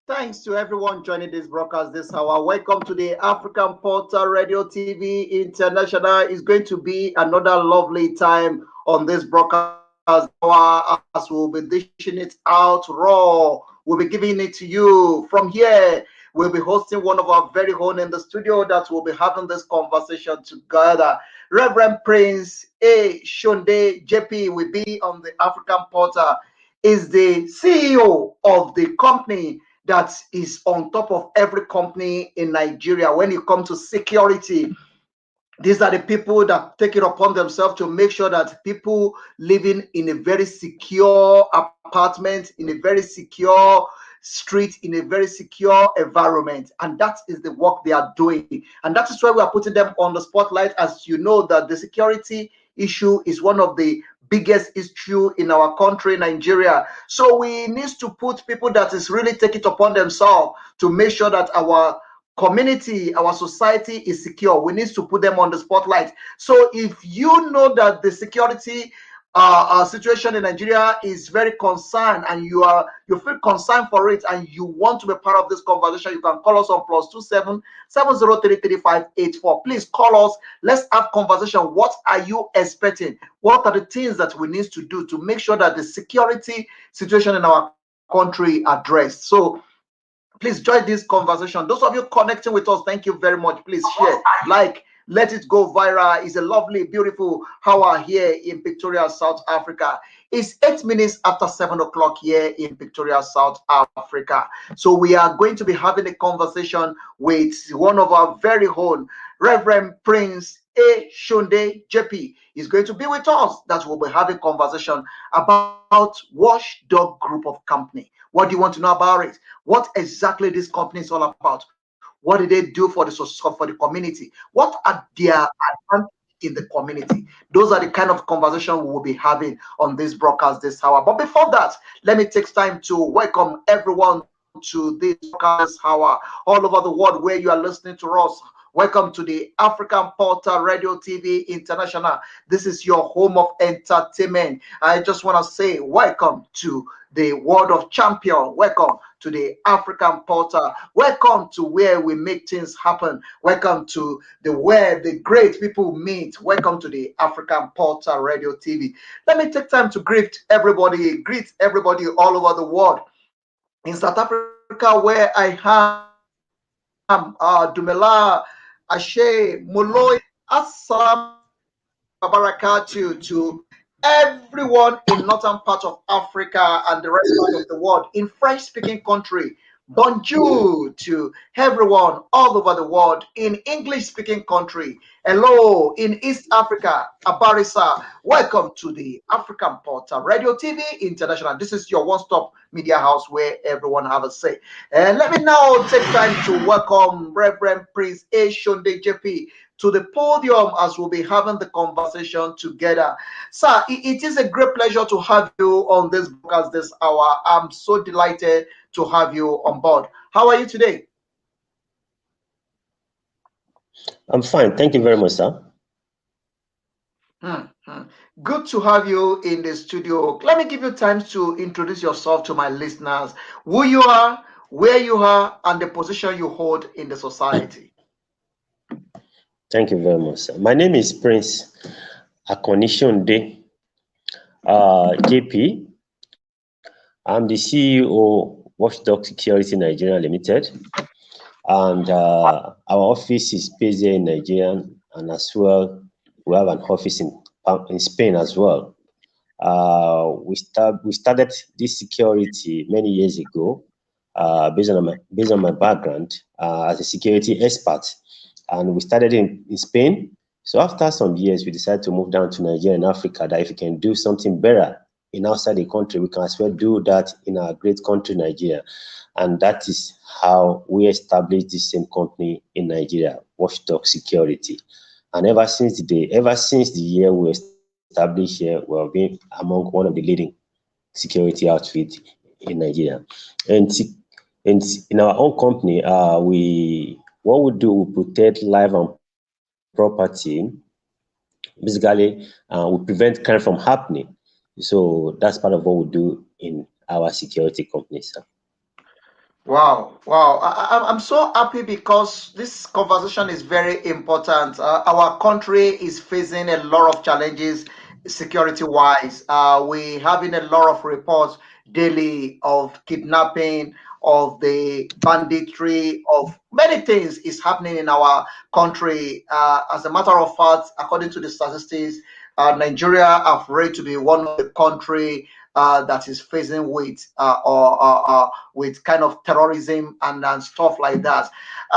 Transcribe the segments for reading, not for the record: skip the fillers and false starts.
Thanks to everyone joining this broadcast this hour. Welcome to the African Portal Radio TV International. It's going to be another lovely time on this broadcast hour as we'll be dishing it out raw. We'll be giving it to you from here. We'll be hosting one of our very own in the studio that will be having this conversation together. Reverend Prince A. Shonde JP will be on the African Portal. Is the CEO of the company that is on top of every company in Nigeria when it comes to security. These are the people that take it upon themselves to make sure that people living in a very secure apartment, in a very secure street, in a very secure environment. And that is the work they are doing. And that is why we are putting them on the spotlight. As you know, that the security issue is one of the biggest issue in our country, Nigeria. So we need to put people that is really take it upon themselves to make sure that our community, our society is secure. We need to put them on the spotlight. So if you know that the security situation in Nigeria is very concerned and you feel concerned for it and you want to be part of this conversation, you can call us on +27 70333584. Please call us. Let's have conversation. What are you expecting? What are the things that we need to do to make sure that the security situation in our country addressed? So please join this conversation. Those of you connecting with us, thank you very much. Please share, like, let it go viral. It's a lovely, beautiful hour here in Pretoria, South Africa. It's 8 minutes after 7 o'clock here in Pretoria, South Africa. So we are going to be having a conversation with one of our very own, Reverend Prince A. Shonde JP. Is going to be with us. That we'll be having a conversation about Watchdog Group of Company. What do you want to know about it? What exactly this company is all about? What do they do for the community? What are their advantages in the community? Those are the kind of conversation we will be having on this broadcast this hour. But before that, let me take time to welcome everyone to this broadcast hour all over the world where you are listening to us. Welcome to the African Portal Radio TV International. This is your home of entertainment. I just want to say welcome to the World of Champion. Welcome to the African Portal. Welcome to where we make things happen. Welcome to where the great people meet. Welcome to the African Portal Radio TV. Let me take time to greet everybody all over the world. In South Africa, where I am, Dumela, Ashe, Moloi, Assalamu Barakatuh to everyone in northern part of Africa and the rest of the world. In French-speaking country, bonjour to everyone all over the world. In English-speaking country, hello. In East Africa, Abarisa, welcome to the African Portal Radio TV International. This is your one-stop media house where everyone have a say. And let me now take time to welcome Reverend Prince A. Shonde JP to the podium as we'll be having the conversation together. Sir, it is a great pleasure to have you on this broadcast this hour. I'm so delighted to have you on board. How are you today? I'm fine. Thank you very much, sir. Good to have you in the studio. Let me give you time to introduce yourself to my listeners, who you are, where you are, and the position you hold in the society. Thank you very much, sir. My name is Prince Shonde JP. I'm the CEO of Watchdog Security Nigeria Limited, and our office is based here in Nigeria, and as well we have an office in Spain as well. We started this security many years ago, based on my background as a security expert. And we started in Spain. So after some years, we decided to move down to Nigeria and Africa, that if we can do something better in outside the country, we can as well do that in our great country, Nigeria. And that is how we established the same company in Nigeria, Watchdog Security. And ever since the year we established here, we have been among one of the leading security outfit in Nigeria. And, and in our own company, we what we do, we protect life and property. Basically, we prevent crime from happening. So that's part of what we do in our security company, sir. Wow, wow. I'm so happy because this conversation is very important. Our country is facing a lot of challenges security wise. We having a lot of reports daily of kidnapping, of the banditry, of many things is happening in our country. As a matter of fact, according to the statistics, Nigeria have rated to be one of the country that is facing with or with kind of terrorism and stuff like that.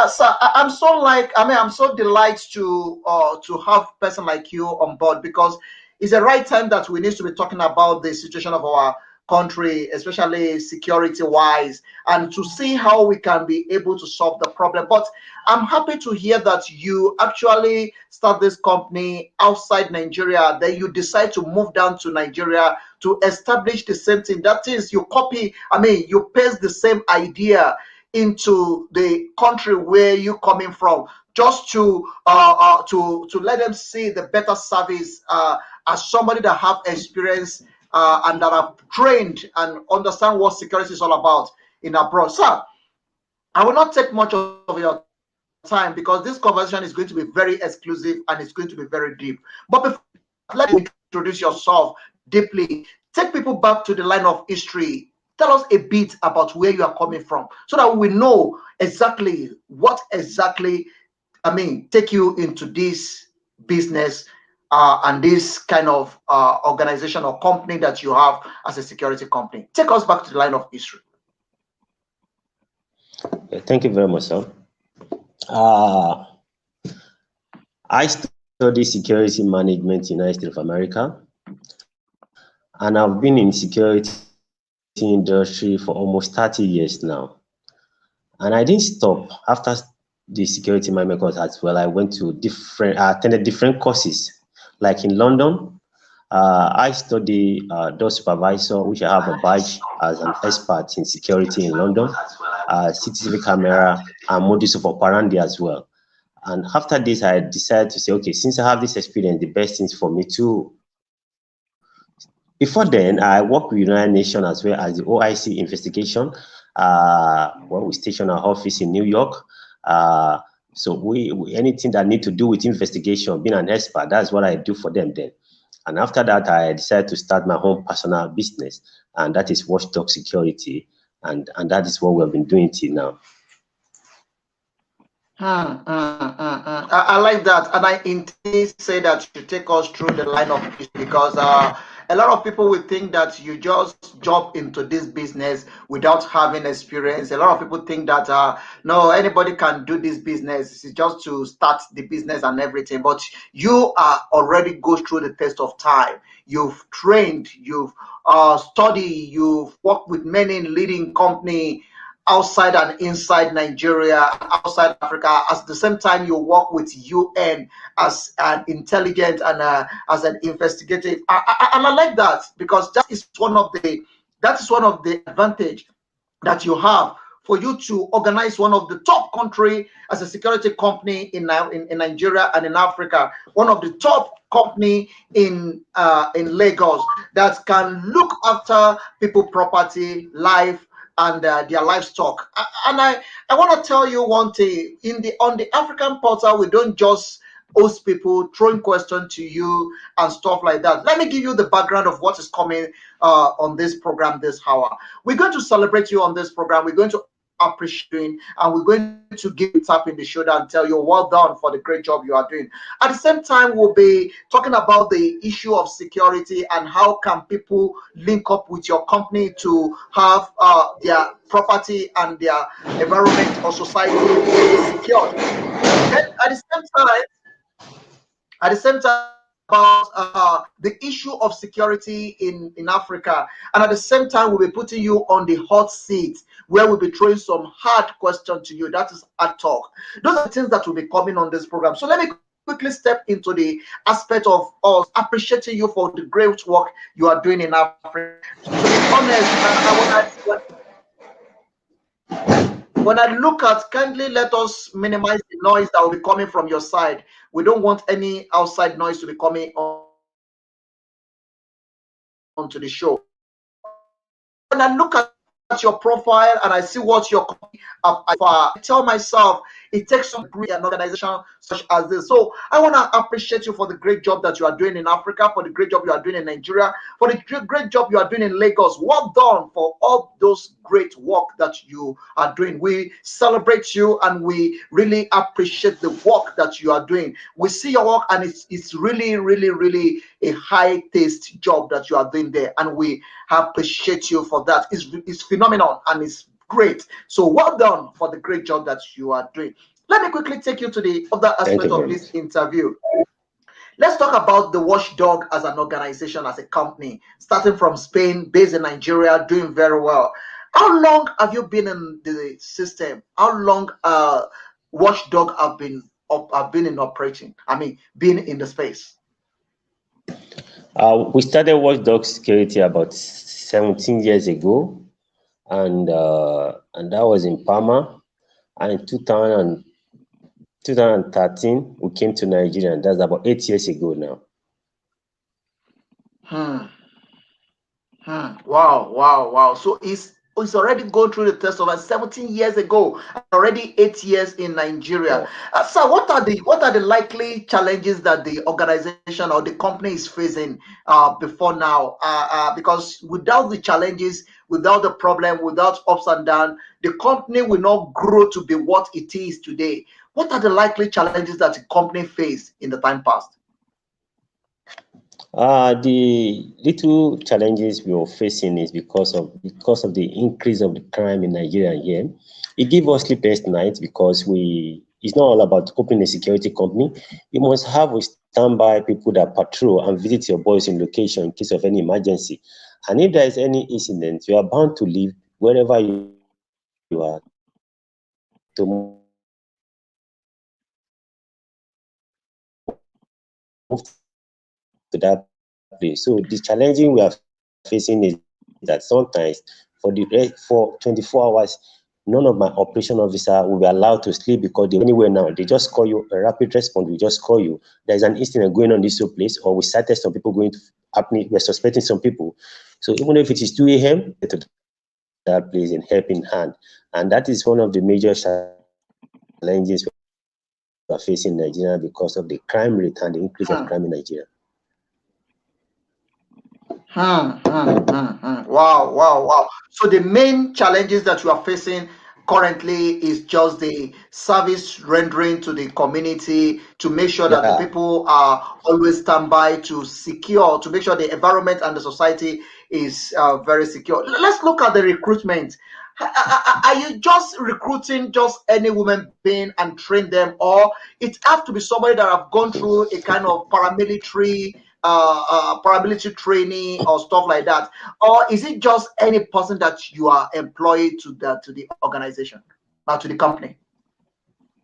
So I'm so like I mean I'm so delighted to have person like you on board because it's the right time that we need to be talking about the situation of our country, especially security wise, and to see how we can be able to solve the problem. But I'm happy to hear that you actually start this company outside Nigeria, then you decide to move down to Nigeria to establish the same thing. That is, you copy, I mean, you paste the same idea into the country where you coming from, just to let them see the better service as somebody that have experience and that have trained and understand what security is all about in abroad. Sir, I will not take much of your time because this conversation is going to be very exclusive and it's going to be very deep. But before that, let me introduce yourself deeply. Take people back to the line of history. Tell us a bit about where you are coming from so that we know exactly what exactly, I mean, take you into this business and this kind of organization or company that you have as a security company. Take us back to the line of history. Thank you very much, sir. Uh, I studied security management in the United States of America, and I've been in security industry for almost 30 years now. And I didn't stop after the security management course as well. I went to attended different courses, like in London. I study door supervisor, which I have a badge as an expert in security in London, CCTV camera, and modus of operandi as well. And after this, I decided to say, okay, since I have this experience, the best thing for me to. Before then, I worked with United Nations as well as the OIC investigation, where we station our office in New York. So we anything that need to do with investigation, being an expert, that's what I do for them then. And after that, I decided to start my own personal business, and that is Watchdog Security, and that is what we have been doing till now. I like that, and I intend say that you take us through the line of business because a lot of people will think that you just jump into this business without having experience. A lot of people think that no, anybody can do this business. It's just to start the business and everything. But you are already go through the test of time. You've trained, you've studied, you've worked with many leading company outside and inside Nigeria, outside Africa. At the same time, you work with UN as an intelligent and as an investigative. And I like that because that is one of the advantage that you have for you to organize one of the top country as a security company in Nigeria and in Africa, one of the top company in Lagos that can look after people property, life, and their livestock. And I want to tell you one thing: on the African portal, we don't just host people throwing questions to you and stuff like that. Let me give you the background of what is coming on this program this hour. We're going to celebrate you on this program. We're going to appreciate you, and we're going to give you a tap in the shoulder and tell you well done for the great job you are doing. At the same time, we'll be talking about the issue of security and how can people link up with your company to have their property and their environment or society secured. Then at the same time, we'll talk about the issue of security in Africa. And at the same time, we'll be putting you on the hot seat where we'll be throwing some hard questions to you. That is hard talk. Those are the things that will be coming on this program. So let me quickly step into the aspect of us appreciating you for the great work you are doing in Africa. To be honest, when I look at, kindly let us minimize the noise that will be coming from your side. We don't want any outside noise to be coming onto the show. When I look at your profile and I see what your company have achieved so far, I tell myself it takes some bring an organization such as this. So I want to appreciate you for the great job that you are doing in Africa, for the great job you are doing in Nigeria, for the great job you are doing in Lagos. Well done for all those great work that you are doing. We celebrate you and we really appreciate the work that you are doing. We see your work and it's really, really, really a high taste job that you are doing there. And we appreciate you for that. It's phenomenal and it's great. So well done for the great job that you are doing. Let me quickly take you to the other Thank aspect you of very this much. interview. Let's talk about the Watchdog as an organization, as a company, starting from Spain, based in Nigeria, doing very well. How long have you been in the system? How long Watchdog have been in operating? I mean, been in the space. We started Watchdog Security about 17 years ago, and that was in Parma. And in 2013, we came to Nigeria, and that's about 8 years ago now. Hmm. Wow, wow, wow. So it's already gone through the test of 17 years ago, and already 8 years in Nigeria. Yeah. So what are the likely challenges that the organization or the company is facing before now? Because without the challenges, without the problem, without ups and downs, the company will not grow to be what it is today. What are the likely challenges that the company faced in the time past? The little challenges we are facing is because of the increase of the crime in Nigeria here. It gives us sleepless nights because it's not all about opening a security company. You must have a standby people that patrol and visit your boys in location in case of any emergency. And if there is any incident, you are bound to leave wherever you are to move to that place. So this challenging we are facing is that sometimes for the for 24 hours, none of my operation officer will be allowed to sleep because they when they went out, they just call you a rapid response. We just call you. There is an instant going on this whole place. So the challenging we are facing is that sometimes for the for 24 hours, none of my operation officer will be allowed to sleep because they anywhere now. They just call you a rapid response. We just call you. There is an incident going on this whole place, or we started some people going to happening. We're suspecting some people. So even if it is 2 a.m., get to that place in helping hand. And that is one of the major challenges we are facing in Nigeria because of the crime rate and the increase of crime in Nigeria. Wow, wow, wow. So the main challenges that you are facing currently is just the service rendering to the community to make sure that the Yeah, people are always standby to secure, to make sure the environment and the society is very secure. Let's look at the recruitment. Are you just recruiting just any woman being and train them, or it have to be somebody that have gone through a kind of paramilitary training or stuff like that, or is it just any person that you are employed to the organization, to the company?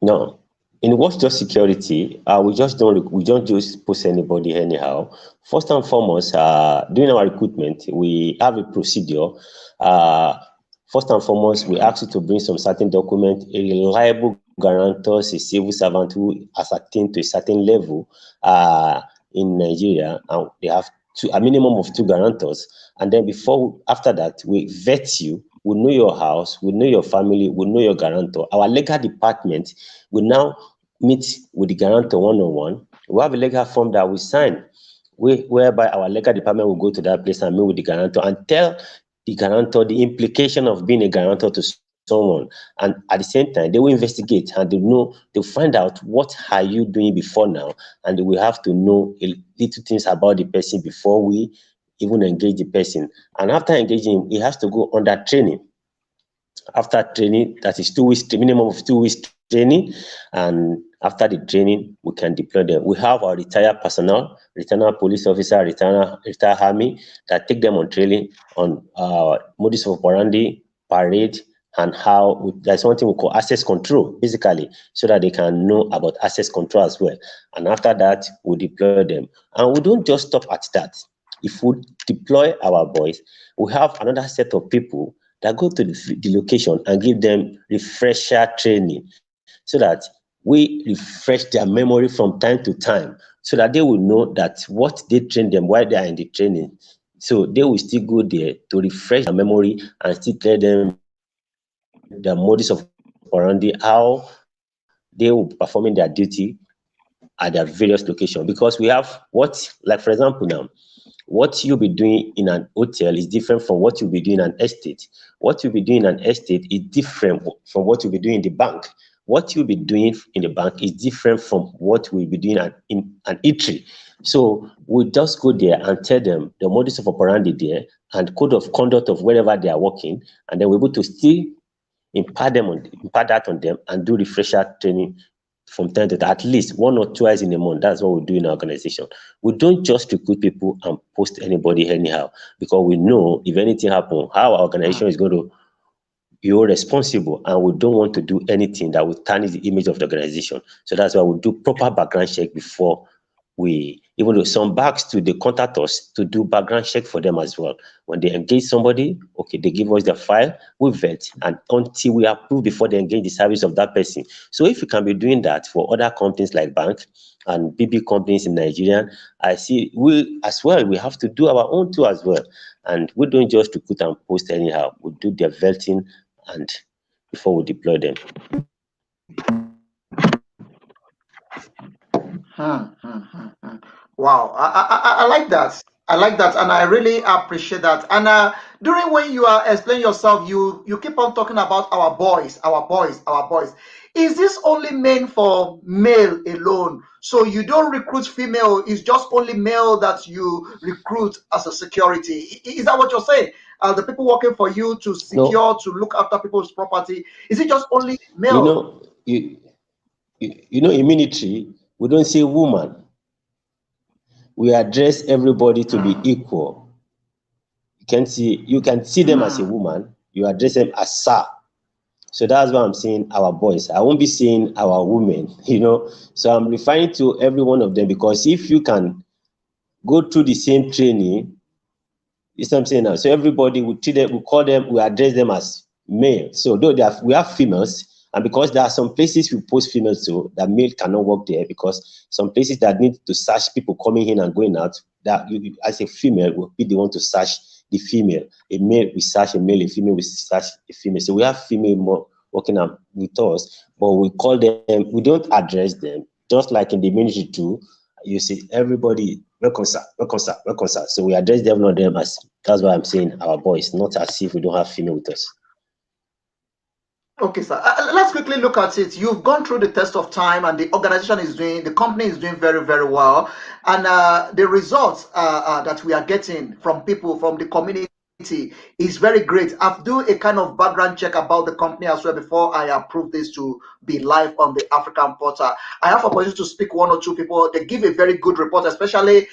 no. In watchdog security, we don't just post anybody anyhow. First and foremost, during our recruitment, we have a procedure. Uh, First and foremost, we ask you to bring some certain document, a reliable guarantor, a civil servant who has attained to a certain level in Nigeria, and they have a minimum of two guarantors. And then after that, we vet you. We know your house, we know your family, we know your guarantor. Our legal department will now meet with the guarantor one on one. We have a legal form that we sign, whereby our legal department will go to that place and meet with the guarantor and tell the guarantor the implication of being a guarantor to someone. And at the same time, they will investigate and they'll find out what are you doing before now, and we have to know little things about the person before we even engage the person. And after engaging him, he has to go under training. After training, that is 2 weeks, the minimum of 2 weeks training, and after the training, we can deploy them. We have our retired personnel, retired police officer, retired army that take them on training on modus operandi, parade, and how there's one thing we call access control, basically, so that they can know about access control as well. And after that, we deploy them. And we don't just stop at that. If we deploy our boys, we have another set of people that go to the location and give them refresher training so that we refresh their memory from time to time so that they will know that what they train them while they are in the training. So they will still go there to refresh their memory and still tell them the modus of operandi, how they will be performing their duty at their various locations. Because we have like for example now, what you'll be doing in an hotel is different from what you'll be doing in an estate. What you'll be doing in an estate is different from what you'll be doing in the bank. What you'll be doing in the bank is different from what we'll be doing in an eatery. So we just go there and tell them the modus of operandi there and code of conduct of wherever they are working, and then we're able to still impart that on them and do refresher training from time to time, at least one or twice in a month. That's what we do in our organization. We don't just recruit people and post anybody anyhow, because we know if anything happens, how our organization is going to be responsible, and we don't want to do anything that will tarnish the image of the organization. So that's why we do proper background check before we, even though some banks too, they contact us to do background check for them as well. When they engage somebody, okay, they give us the file, we vet, and until we approve before they engage the service of that person. So if you can be doing that for other companies like bank and BB companies in Nigeria, I see we as well, we have to do our own too as well. And we don't just recruit and post anyhow. We do their vetting and before we deploy them. Wow, I like that. I like that, and I really appreciate that. And during when you are explaining yourself, you keep on talking about our boys, our boys, our boys. Is this only meant for male alone? So you don't recruit female? It's just only male that you recruit as a security? Is that what you're saying? The people working for you to No, secure, to look after people's property, is it just only you male? know, you know, in military, we don't say woman. We address everybody to be Hmm. equal. You can see them as a Hmm. woman, you address them as sir. So that's why I'm saying our boys. I won't be saying our women, you know. So I'm referring to every one of them, because if you can go through the same training, it's what I'm saying now. So everybody we treat them, we call them, we address them as male. So though we have females, and because there are some places we post females to, that male cannot work there, because some places that need to search people coming in and going out, that as a female will be the one to search the female. A male we search a male, a female we search a female. So we have female more working out with us, but we call them, we don't address them, just like in the military too. You see everybody welcome sir, welcome sir, welcome sir. So we address them, not them as, that's why I'm saying our boys, not as if we don't have female with us. Okay, sir. Let's quickly look at it. You've gone through the test of time, and the organization is doing, the company is doing very, very well. And the results that we are getting from people from the community is very great. I've do a kind of background check about the company as well before I approve this to be live on the African Portal. I have opportunity to speak one or two people. They give a very good report, especially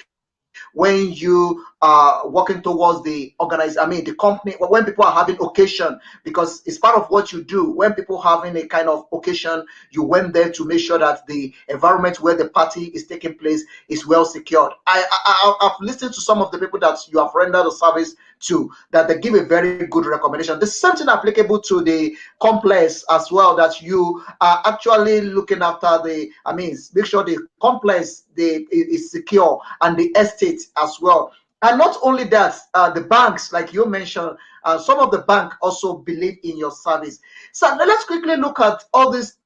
when you are working towards the the company, when people are having occasion, because it's part of what you do. When people having a kind of occasion, you went there to make sure that the environment where the party is taking place is well secured. I've listened to some of the people that you have rendered a service to, that they give a very good recommendation. The same thing applicable to the complex as well, that you are actually looking after make sure the complex is secure, and the estate as well. And not only that, the banks, like you mentioned, some of the bank also believe in your service. So now let's quickly look at all these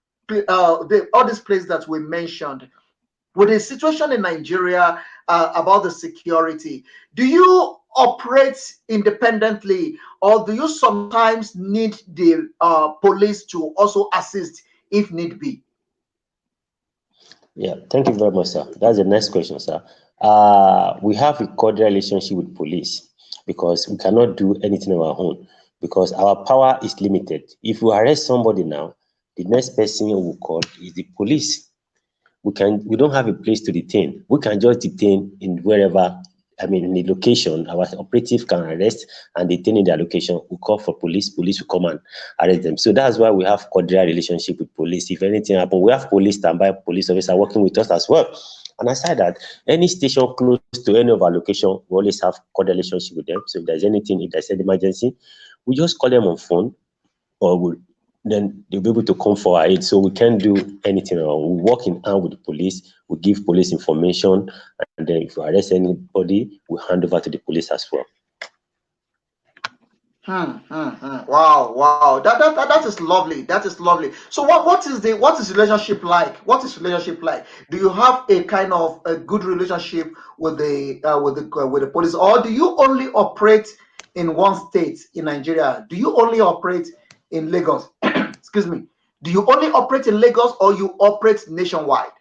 all these places that we mentioned. With the situation in Nigeria about the security, do you operate independently, or do you sometimes need the police to also assist if need be? Yeah, thank you very much, sir. That's the next question, sir. We have a cordial relationship with police, because we cannot do anything on our own, because our power is limited. If we arrest somebody now, the next person we will call is the police. We don't have a place to detain. We can just detain in wherever in the location, our operative can arrest and detain in their location. We call for police. Police will come and arrest them. So that's why we have cordial relationship with police. If anything happens, we have police standby police officer working with us as well. And aside that, any station close to any of our location, we always have cordial relationship with them. So if there's anything, if there's any emergency, we just call them on phone, or then they'll be able to come for our aid. So we can't do anything wrong. We work in hand with the police. We give police information, and then if we arrest anybody, we hand over to the police as well. Wow, wow. That is lovely. That is lovely. So what is relationship like? What is relationship like? Do you have a kind of a good relationship with the police, or do you only operate in one state in Nigeria? Do you only operate in Lagos? Excuse me. Do you only operate in Lagos, or you operate nationwide?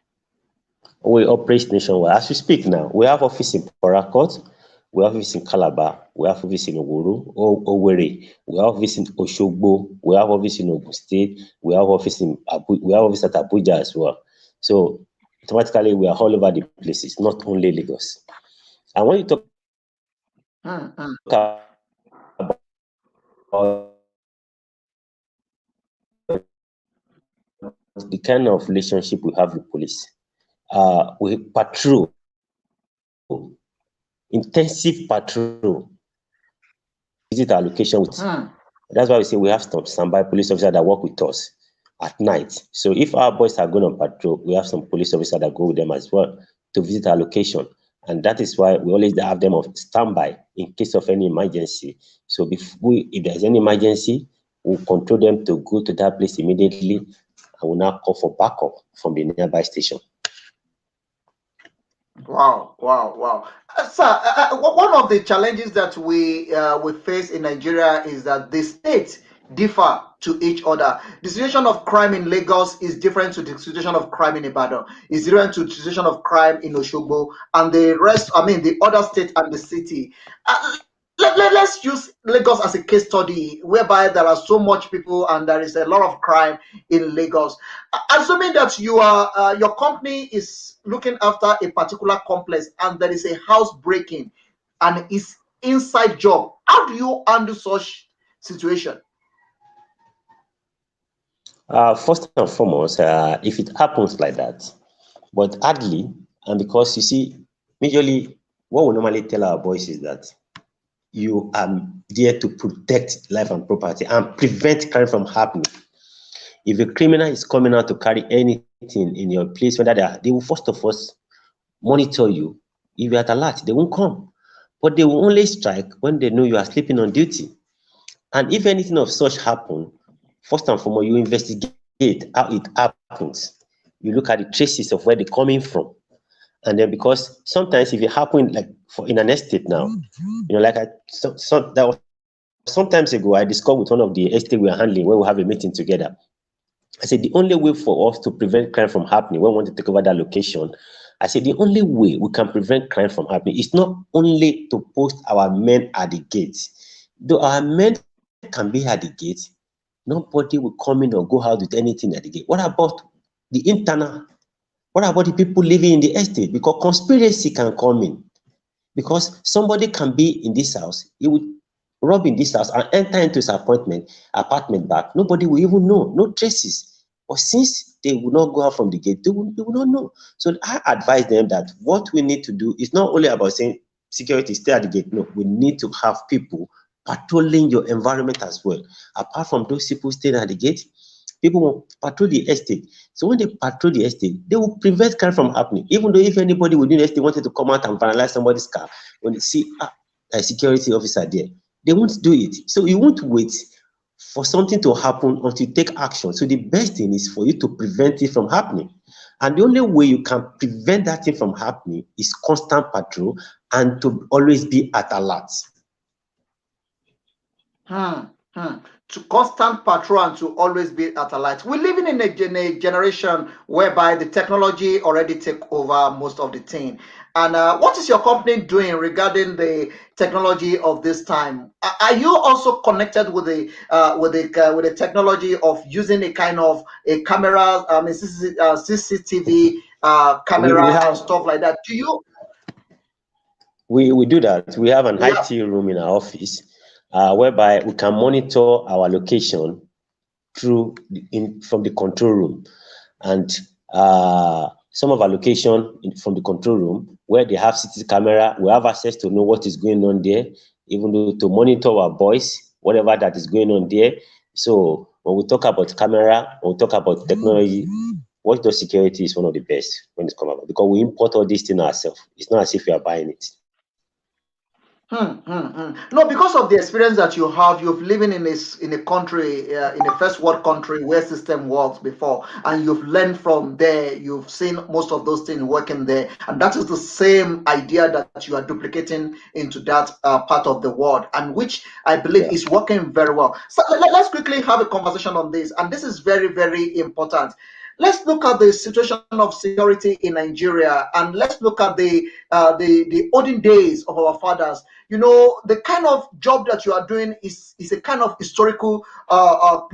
We operate nationwide. As we speak now, we have office in Port Harcourt, we have office in Calabar, we have office in Owerri, we have office in Oshogbo, we have office in Ogun State, we have office at Abuja as well. So automatically we are all over the places, not only Lagos. And when you talk about the kind of relationship we have with police, we patrol, intensive patrol, visit our location with. That's why we say we have some standby police officers that work with us at night. So if our boys are going on patrol, we have some police officers that go with them as well to visit our location. And that is why we always have them on standby in case of any emergency. So if there's any emergency, we'll control them to go to that place immediately, and we'll now call for backup from the nearby station. Wow, wow, wow. Sir, one of the challenges that we face in Nigeria is that the states differ to each other. The situation of crime in Lagos is different to the situation of crime in Ibadan. It's different to the situation of crime in Oshogbo and the rest, the other states and the city. Let's use Lagos as a case study, whereby there are so much people and there is a lot of crime in Lagos. Assuming that your company is looking after a particular complex and there is a house breaking and it's inside job, how do you handle such situation? First and foremost, if it happens like that, but hardly, and because you see, majorly, what we normally tell our boys is that you are there to protect life and property and prevent crime from happening. If a criminal is coming out to carry anything in your place, whether they will first of all monitor you. If you're at alert, they won't come. But they will only strike when they know you are sleeping on duty. And if anything of such happen, first and foremost, you investigate how it happens. You look at the traces of where they're coming from. And then because sometimes if it happens like in an estate now, that was sometimes ago, I discussed with one of the estate we are handling where we have a meeting together. I said the only way for us to prevent crime from happening when we want to take over that location, I said the only way we can prevent crime from happening is not only to post our men at the gate. Though our men can be at the gate, nobody will come in or go out with anything at the gate. What about the internal? What about the people living in the estate? Because conspiracy can come in. Because somebody can be in this house, he would rob in this house and enter into his apartment back. Nobody will even know, no traces. But since they will not go out from the gate, they will not know. So I advise them that what we need to do is not only about saying security, stay at the gate. No, we need to have people patrolling your environment as well. Apart from those people staying at the gate, people will patrol the estate. So when they patrol the estate, they will prevent crime from happening. Even though if anybody within the estate wanted to come out and vandalize somebody's car, when they see a security officer there, they won't do it. So you won't wait for something to happen until you take action. So the best thing is for you to prevent it from happening. And the only way you can prevent that thing from happening is constant patrol and to always be at alert. To constant patrol and to always be at alert. We're living in a generation whereby the technology already take over most of the thing. And what is your company doing regarding the technology of this time? Are you also connected with the technology of using a kind of a camera, CCTV camera and stuff like that? Do you? We do that. We have an Yeah. IT room in our office, whereby we can monitor our location through from the control room, and some of our location from the control room where they have CCTV camera, we have access to know what is going on there, even though to monitor our boys, whatever that is going on there. So when we talk about camera, when we talk about technology, watchdog security is one of the best when it's come about, because we import all these things ourselves. It's not as if we are buying it. No, because of the experience that you have, you've living in a country, in a first world country where system works before, and you've learned from there. You've seen most of those things working there, and that is the same idea that you are duplicating into that part of the world, and which I believe Yeah. is working very well. So let's quickly have a conversation on this, and this is very, very important. Let's look at the situation of security in Nigeria, and let's look at the olden days of our fathers. You know, the kind of job that you are doing is a kind of historical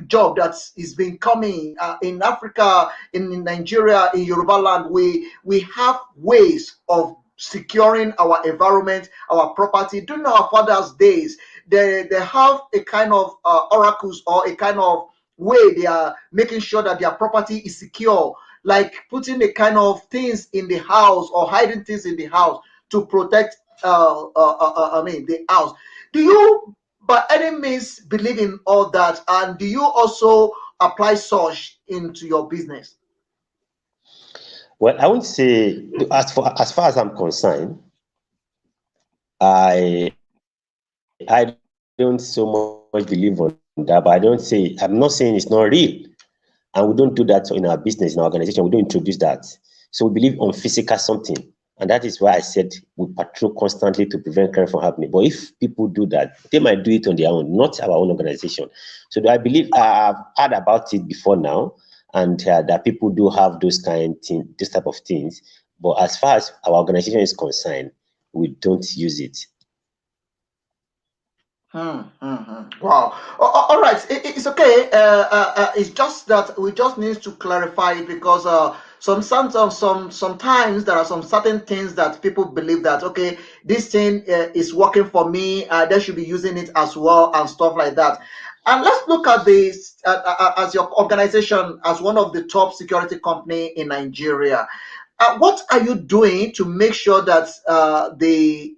job that is been coming in Africa, in Nigeria, in Yoruba land. We have ways of securing our environment, our property. During our fathers' days, they have a kind of oracles, or a kind of way they are making sure that their property is secure, like putting a kind of things in the house or hiding things in the house to protect I mean the house. Do you by any means believe in all that, and do you also apply such into your business? Well, I would say, as far as I'm concerned, I don't so much believe on that, but I'm not saying it's not real. And we don't do that in our business, in our organization. We don't introduce that. So we believe on physical something. And that is why I said we patrol constantly to prevent crime from happening. But if people do that, they might do it on their own, not our own organization. So I believe I've heard about it before now, and that people do have this type of things. But as far as our organization is concerned, we don't use it. Wow. All right. It's okay. It's just that we just need to clarify it, because sometimes there are some certain things that people believe that, okay, this thing is working for me. They should be using it as well, and stuff like that. And let's look at this as your organization as one of the top security company in Nigeria. What are you doing to make sure that the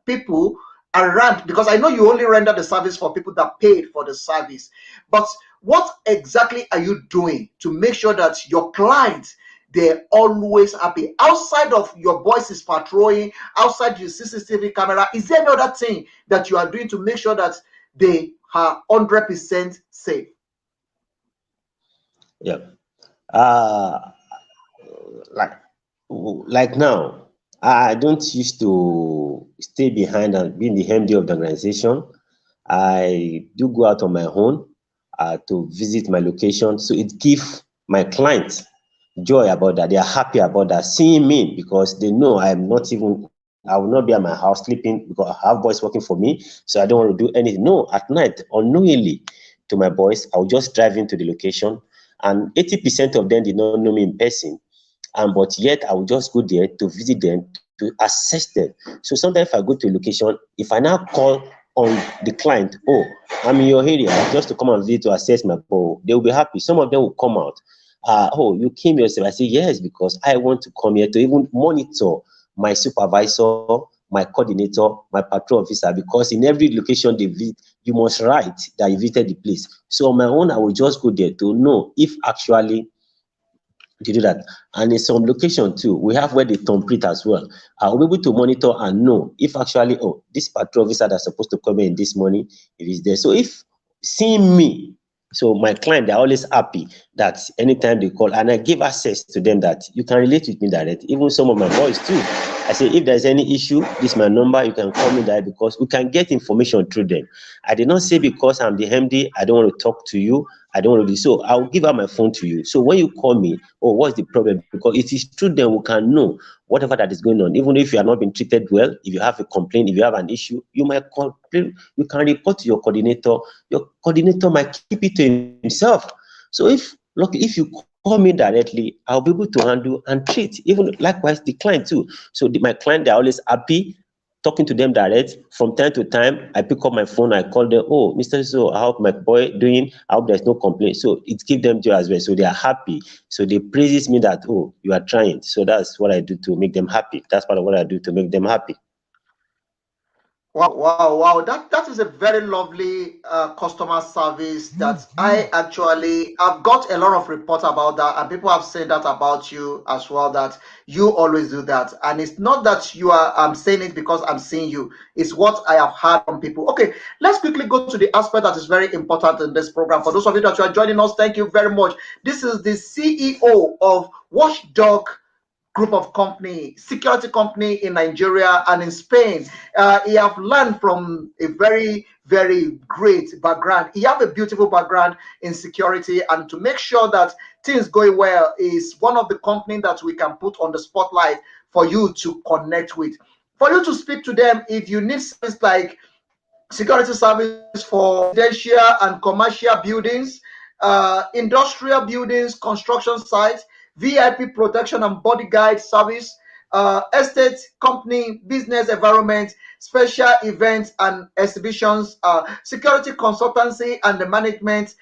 people are ranked? Because I know you only render the service for people that paid for the service, but what exactly are you doing to make sure that your clients, they're always happy outside of your voices patrolling, outside your CCTV camera? Is there any other thing that you are doing to make sure that they are 100% safe? Yeah. Uh, like like now, I don't used to stay behind and be the MD of the organization. I do go out on my own to visit my location. So it gives my clients joy about that. They are happy about that, seeing me, because they know I will not be at my house sleeping because I have boys working for me. So I don't want to do anything. No, at night, unknowingly to my boys, I will just drive into the location. And 80% of them did not know me in person, and but yet I will just go there to visit them, to assess them. So sometimes if I go to a location, if I now call on the client, oh, I'm in your area just to come and visit to assess my poll, they will be happy. Some of them will come out. Oh, you came yourself? I say yes, because I want to come here to even monitor my supervisor, my coordinator, my patrol officer, because in every location they visit, you must write that you visited the place. So on my own, I will just go there to know if actually to do that. And in some location too, we have where they thumbprint as well. I'll be able to monitor and know if actually, oh, this patrol officer that's supposed to come in this morning, if he's there. So if seeing me, so my client, they're always happy that anytime they call, and I give access to them that you can relate with me direct. Even some of my boys too. I say, if there's any issue, this is my number, you can call me direct, because we can get information through them. I did not say because I'm the MD, I don't want to talk to you. I don't want to do so. I'll give out my phone to you. So when you call me, oh, what's the problem? Because it is through them we can know whatever that is going on. Even if you are not being treated well, if you have a complaint, if you have an issue, you might complain, you can report to your coordinator. Your coordinator might keep it to himself. So if you call me directly, I'll be able to handle and treat, even likewise the client too. So my client, they're always happy talking to them direct. From time to time, I pick up my phone, I call them, oh, Mr. So, I hope my boy doing, I hope there's no complaint. So it gives them joy as well. So they are happy. So they praises me that, oh, you are trying. So that's what I do to make them happy. That's part of what I do to make them happy. Wow. That is a very lovely customer service that I've got a lot of reports about that, and people have said that about you as well, that you always do that. And it's not that you are saying it because I'm seeing you, it's what I have heard from people. Okay, let's quickly go to the aspect that is very important in this program. For those of you that you are joining us, thank you very much. This is the CEO of Watchdog group of company, security company in Nigeria and in Spain. He have learned from a very, very great background. He have a beautiful background in security, and to make sure that things going well is one of the company that we can put on the spotlight for you to connect with. For you to speak to them, if you need service like security service for residential and commercial buildings, industrial buildings, construction sites, VIP protection and bodyguard service, estate company, business environment, special events and exhibitions, security consultancy and the management,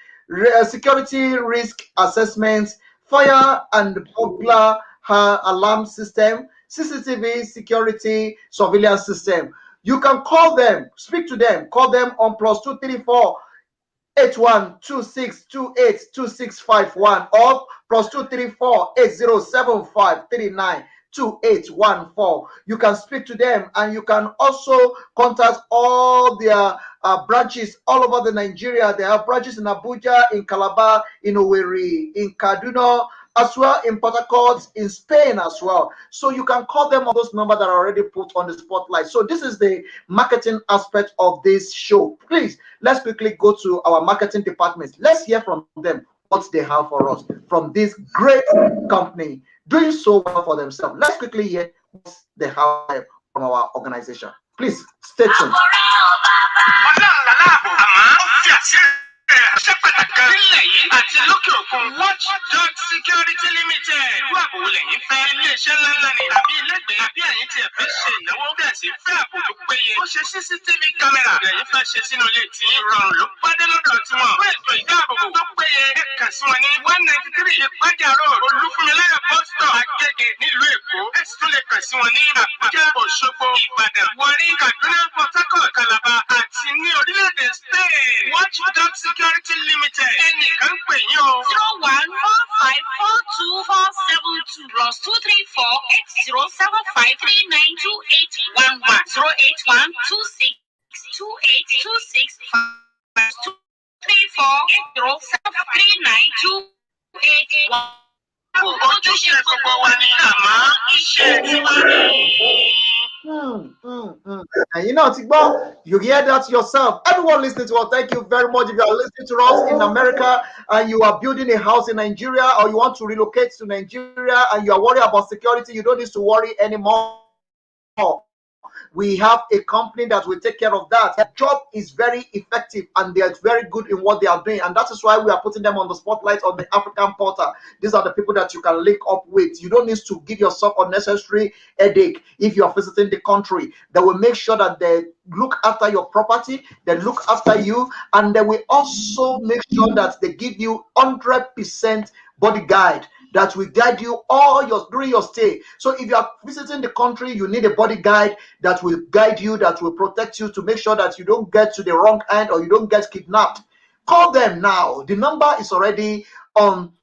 security risk assessments, fire and burglar alarm system, CCTV security surveillance system. You can call them, speak to them, call them on +234 8126282651 or +234 8075392814. You can speak to them, and you can also contact all their branches all over the Nigeria. They have branches in Abuja, in Calabar, in Owerri, in Kaduna, as well in Port Harcourt, in Spain as well. So you can call them on those numbers that are already put on the spotlight. So this is the marketing aspect of this show. Please, let's quickly go to our marketing department. Let's hear from them what they have for us from this great company doing so well for themselves. Let's quickly hear what they have from our organization. Please, stay tuned. àti lókè òkun Watchdog Security Limited. Irú àbò wo lẹ́yìn fẹ́? Ilé-iṣẹ́ ńláńlá ni àbí ilégbèé àbí ẹ̀yin tí ẹ fẹ́ ṣe ìnáwó bẹ́ẹ̀ sì fẹ́ ààbò tó péye. Ó ṣe CCTV kámẹ́rà lẹ́yìn fẹ́ ṣe sínú ilé tí rọrùn ló pàdé lọ́dọ̀ tiwọn. Fún ètò ìdáàbòbò tó péye, ẹ kàn sí wọn ní 193 Ìpájà Road, Olúfúnmiláyọ̀ bus stop, Agége nílùú Èkó. Ẹ sì tún lè kàn sí wọn ní Àbújá, Òṣogbo, Ìbàdàn, Warri, Kaduna, Port Harcourt, Calabar àti ní orílẹ̀-èdè Spain. Watchdog Security Limited. Ẹnìkan pè yín o. 014542472 +234 8075392811 08126282651 Ojúṣe gbogbo wa ni àmọ́ iṣẹ́ tiwa ni. And you know, you hear that yourself. Everyone listening to us, thank you very much. If you are listening to us in America and you are building a house in Nigeria, or you want to relocate to Nigeria and you are worried about security, you don't need to worry anymore. We have a company that will take care of that. Their job is very effective and they are very good in what they are doing. And that is why we are putting them on the spotlight on the African Portal. These are the people that you can link up with. You don't need to give yourself unnecessary headache if you are visiting the country. They will make sure that they look after your property, they look after you, and they will also make sure that they give you 100% bodyguard that will guide you during your stay. So if you are visiting the country, you need a bodyguard that will guide you, that will protect you, to make sure that you don't get to the wrong end or you don't get kidnapped. Call them now. The number is already on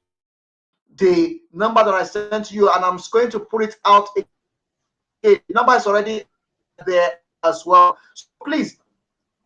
the number that I sent to you, and I'm going to put it out again. The number is already there as well. So please,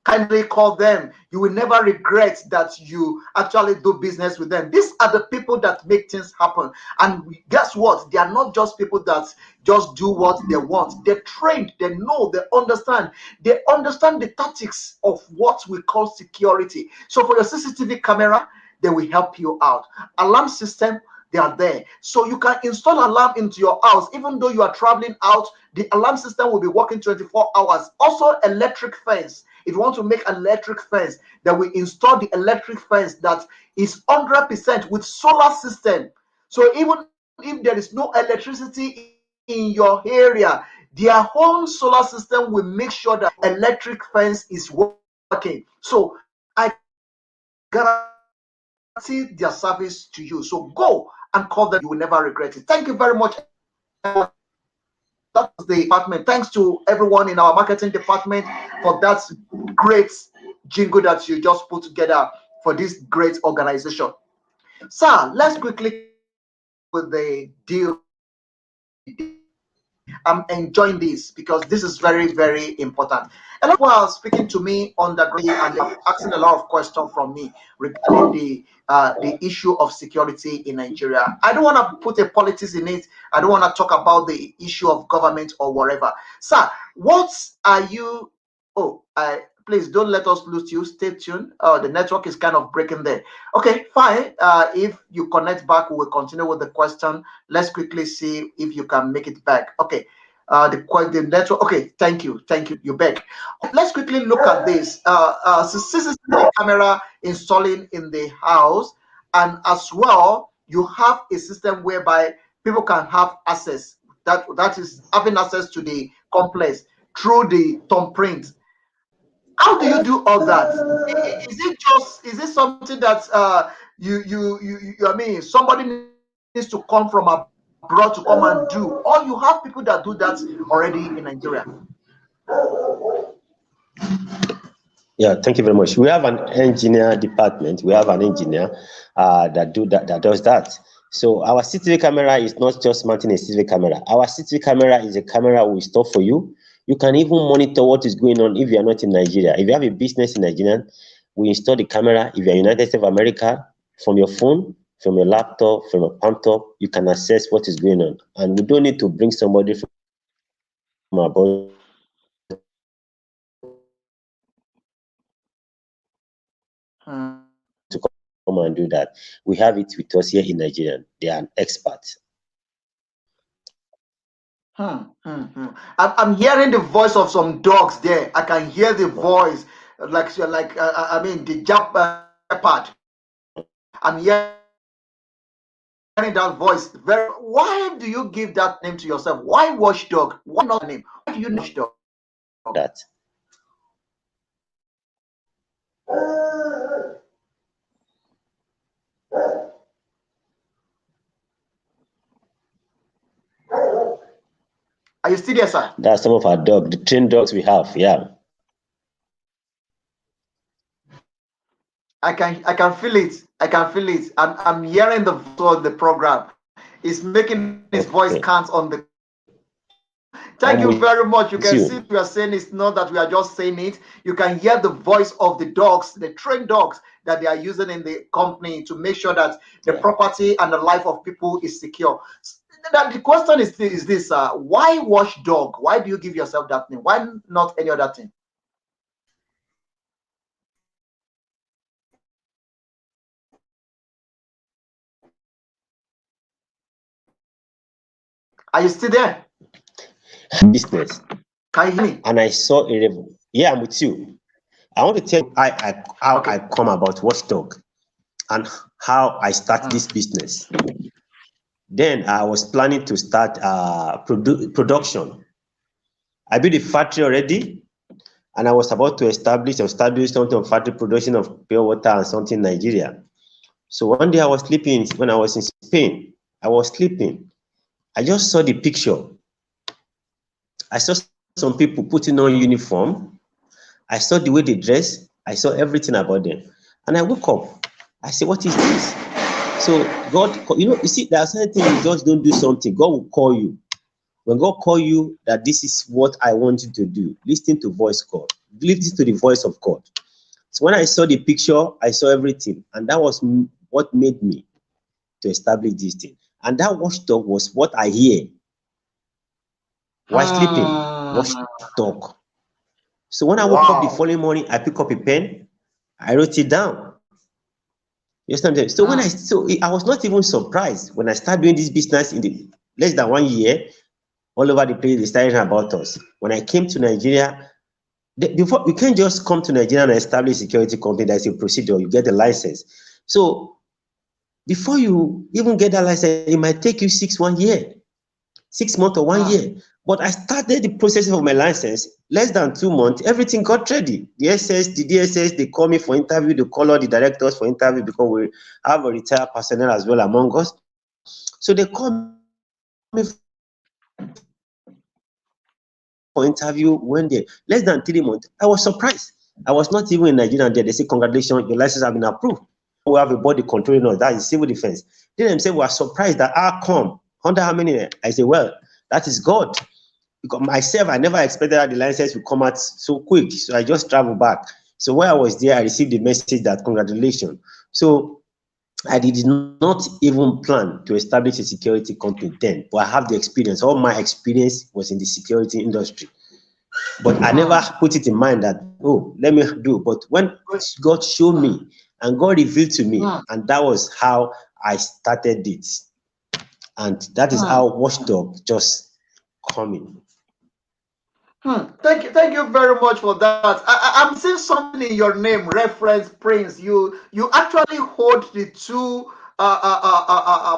kindly call them. You will never regret that you actually do business with them. These are the people that make things happen. And guess what? They are not just people that just do what they want. They're trained, they know, they understand. They understand the tactics of what we call security. So for your CCTV camera, they will help you out. Alarm system, they are there. So you can install alarm into your house. Even though you are traveling out, the alarm system will be working 24 hours. Also, electric fence. If you want to make an electric fence, then we install the electric fence that is 100% with solar system. So even if there is no electricity in your area, their own solar system will make sure that electric fence is working. So I guarantee their service to you. So go and call them. You will never regret it. Thank you very much. That's the department. Thanks to everyone in our marketing department for that great jingle that you just put together for this great organization. Sir, let's quickly with the deal. I'm enjoying this because this is very, very important. A lot of people are speaking to me on the ground and they're asking a lot of questions from me regarding the issue of security in Nigeria. I don't want to put a politics in it. I don't want to talk about the issue of government or whatever. Sir, what are you? Oh, please don't let us lose you. Stay tuned. The network is kind of breaking there. Okay, fine. If you connect back, we will continue with the question. Let's quickly see if you can make it back. Okay. The network. Okay, thank you. You're back. Let's quickly look at this. CCTV camera installing in the house, and as well, you have a system whereby people can have access. That is having access to the complex through the thumbprint. How do you do all that? Is it something that I mean somebody needs to come from abroad to come and do, or you have people that do that already in Nigeria? Yeah, thank you very much. We have an engineer department. We have an engineer that does that. So our CCTV camera is not just mounting a CCTV camera. Our CCTV camera is a camera we store for you. You can even monitor what is going on if you are not in Nigeria. If you have a business in Nigeria, we install the camera. If you are United States of America, from your phone, from your laptop, from your laptop, you can access what is going on. And we don't need to bring somebody from abroad to come and do that. We have it with us here in Nigeria. They are experts. I'm hearing the voice of some dogs there. I can hear the voice, I mean the Japan. I'm hearing that voice. Why do you give that name to yourself? Why watchdog? Why not name? Why do you watchdog? That. Are you still there, sir? That's some of our dogs, the trained dogs we have. Yeah. I can feel it. I can feel it. I'm hearing the voice of the program. It's making his voice count on the. Thank you very much. You can see we are saying it's not that we are just saying it. You can hear the voice of the dogs, the trained dogs that they are using in the company to make sure that the property and the life of people is secure. The question is this: why watchdog? Why do you give yourself that name? Why not any other thing? Are you still there? Business. Can you hear me? And I saw yeah, I'm with you. I want to tell you how I come about Watchdog and how I start this business. Then I was planning to start production. I built a factory already, and I was about to establish something of factory production of pure water and something in Nigeria. So one day I was sleeping when I was in Spain. I was sleeping. I just saw the picture. I saw some people putting on uniform. I saw the way they dress. I saw everything about them. And I woke up. I said, what is this? So God, you see, there are certain things you just don't do something. God will call you. When God call you that this is what I want you to do, listen to voice God. Listen to the voice of God. So when I saw the picture, I saw everything. And that was what made me to establish this thing. And that watchdog was what I hear while sleeping. Watchdog. So when I woke up the following morning, I pick up a pen, I wrote it down. You understand? So I was not even surprised when I started doing this business in the less than 1 year. All over the place, they started about us. When I came to Nigeria, before you can't just come to Nigeria and establish a security company. There's a procedure. You get a license. So before you even get that license, it might take you 1 year, 6 months or 1 year. But I started the process of my license. Less than 2 months, everything got ready. The SS, the DSS, they call me for interview. They call all the directors for interview because we have a retired personnel as well among us. So they call me for interview when they less than 3 months. I was surprised. I was not even in Nigeria there. They say, congratulations, your license has been approved. We have a body controlling us. That is civil defense. They themselves were surprised that I come. Under how many? I say, well, that is God. Because myself, I never expected that the license would come out so quick. So I just traveled back. So while I was there, I received the message that congratulations. So I did not even plan to establish a security company then, but I have the experience. All my experience was in the security industry. But I never put it in mind that, oh, let me do. But when God showed me and God revealed to me, and that was how I started it. And that is how Watchdog just coming. Thank you very much for that. I'm seeing something in your name, reference Prince. You actually hold the two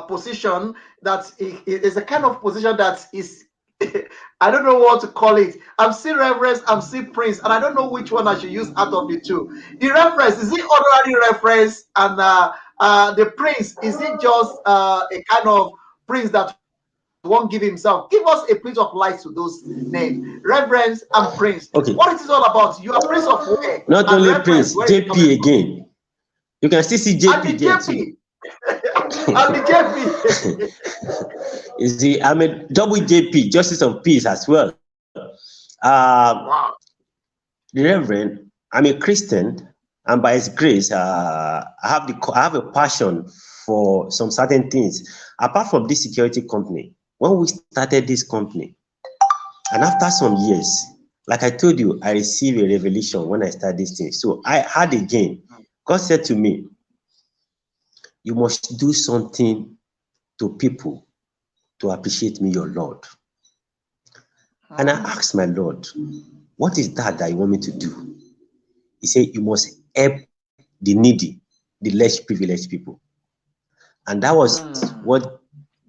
position that is a kind of position that is I don't know what to call it. I'm seeing reference, I'm seeing Prince, and I don't know which one I should use out of the two. The reference is it honorary reference, and the Prince is it just a kind of Prince that won't give himself? Give us a bit of light to those names, Reverence and Prince. Okay. What it is all about? You are Prince of where? Not And only Reverence, Prince, where is it coming JP from? again. You can still see And JP the again JP. too. And the JP. You see, I'm a double JP, Justice of Peace as well. Wow. The Reverend, I'm a Christian, and by His grace, I have a passion for some certain things. Apart from this security company, when we started this company, and after some years, like I told you, I received a revelation when I started this thing. So I had again, God said to me, you must do something to people to appreciate me, your Lord. And I asked my Lord, what is that you want me to do? He said, you must help the needy, the less privileged people. And that was what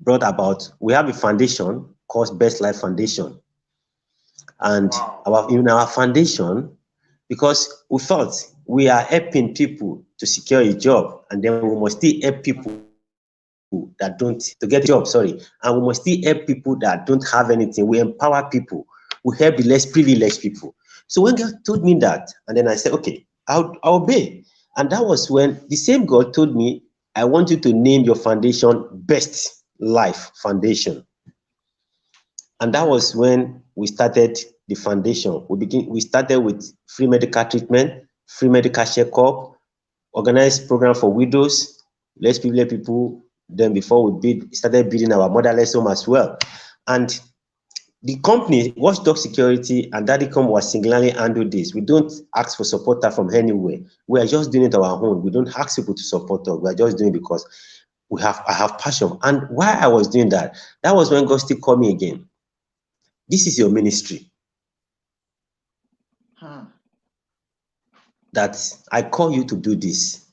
brought about, we have a foundation called Best Life Foundation. And in our foundation, because we felt we are helping people to secure a job, and then we must still help people that don't to get a job, and we must still help people that don't have anything. We empower people, we help the less privileged people. So when God told me that, and then I said, okay, I'll obey. And that was when the same God told me, I want you to name your foundation Best Life Foundation. And that was when we started the foundation. We started with free medical treatment, free medical checkup, organized program for widows, less privileged people. Then before we started building our motherless home as well. And the company, Watchdog Security and Daddycom, was singularly handle this. We don't ask for support from anywhere. We are just doing it on our own. We don't ask people to support us. We are just doing it because I have passion. And why I was doing that, that was when God still called me again. This is your ministry. That I call you to do this.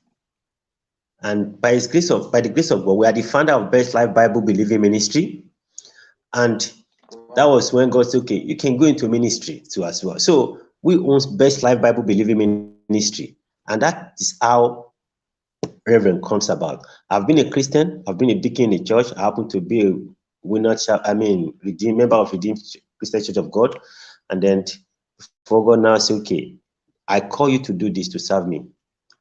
And by the grace of God, we are the founder of Best Life Bible Believing Ministry. And that was when God said, okay, you can go into ministry too as well. So we own Best Life Bible Believing Ministry. And that is how Reverend comes about. I've been a Christian. I've been a deacon in a church. I happen to be a member of Redeemed Christian Church of God. And then before God now said, okay, I call you to do this, to serve me.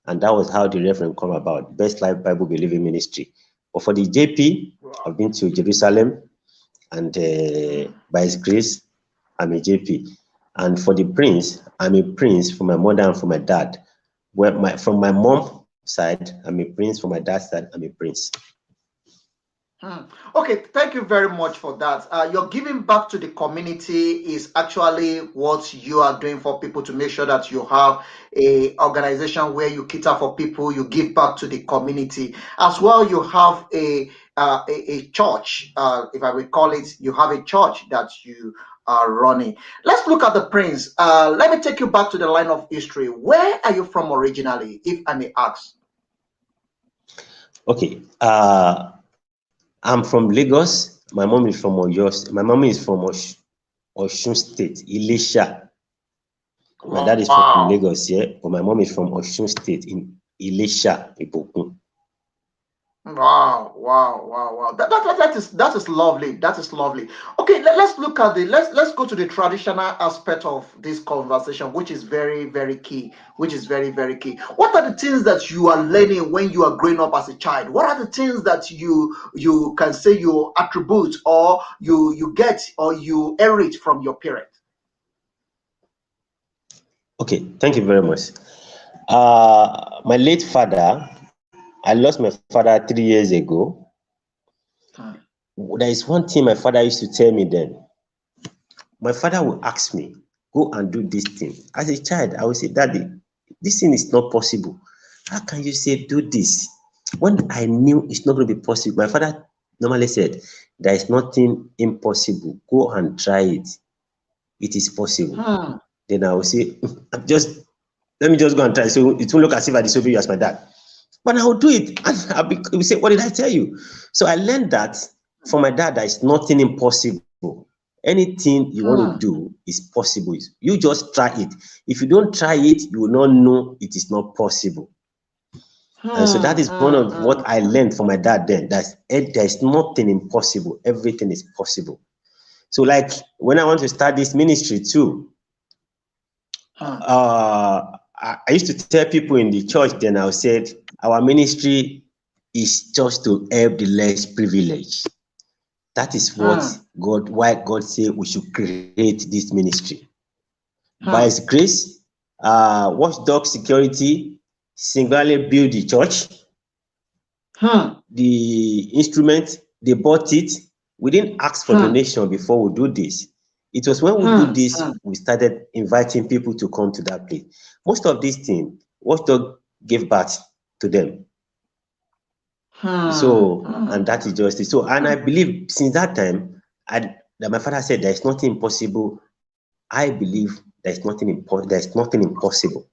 And that was how the Reverend come about, Best Life Bible Believing Ministry. But for the JP, I've been to Jerusalem, and by His grace, I'm a JP. And for the Prince, I'm a Prince for my mother and for my dad. From my mom's side, I'm a Prince. From my dad's side, I'm a Prince. Okay, thank you very much for that. Your giving back to the community is actually what you are doing for people to make sure that you have a organization where you cater for people, you give back to the community. As well, you have a church, if I will call it, you have a church that you are running. Let's look at the Prince. Let me take you back to the line of history. Where are you from originally, if I may ask? Okay. I'm from Lagos. My mom is from Oyo. My mom is from Osun State, Ilesha. My dad is from Wow. Lagos, yeah, but my mom is from Osun State in Ilesha, Ibokun. Wow, wow, wow, wow. That is lovely. That is lovely. Okay, let's look at let's go to the traditional aspect of this conversation, which is very, very key. Which is very, very key. What are the things that you are learning when you are growing up as a child? What are the things that you can say you attribute or you get or you inherit from your parents? Okay, thank you very much. My late father, I lost my father 3 years ago. There is one thing my father used to tell me then. My father would ask me, go and do this thing. As a child, I would say, Daddy, this thing is not possible. How can you say do this? When I knew it's not going to be possible, my father normally said, there is nothing impossible. Go and try it. It is possible. Then I will say, let me just go and try. So it won't look as if I disobey you as my dad. But I will do it. And he will say, what did I tell you? So I learned that from my dad, there is nothing impossible. Anything you want to do is possible. You just try it. If you don't try it, you will not know it is not possible. And so that is one of what I learned from my dad then. There is nothing impossible. Everything is possible. So like when I want to start this ministry too, I used to tell people in the church then, I said, our ministry is just to help the less privileged. That is why God said we should create this ministry. By His grace, Watchdog Security singularly built the church. The instrument, they bought it. We didn't ask for donation before we do this. It was when we do this, we started inviting people to come to that place. Most of these things, Watchdog gave back to them. So, and that is just it. So, and I believe since that time, that my father said there is nothing impossible. I believe there is nothing impossible.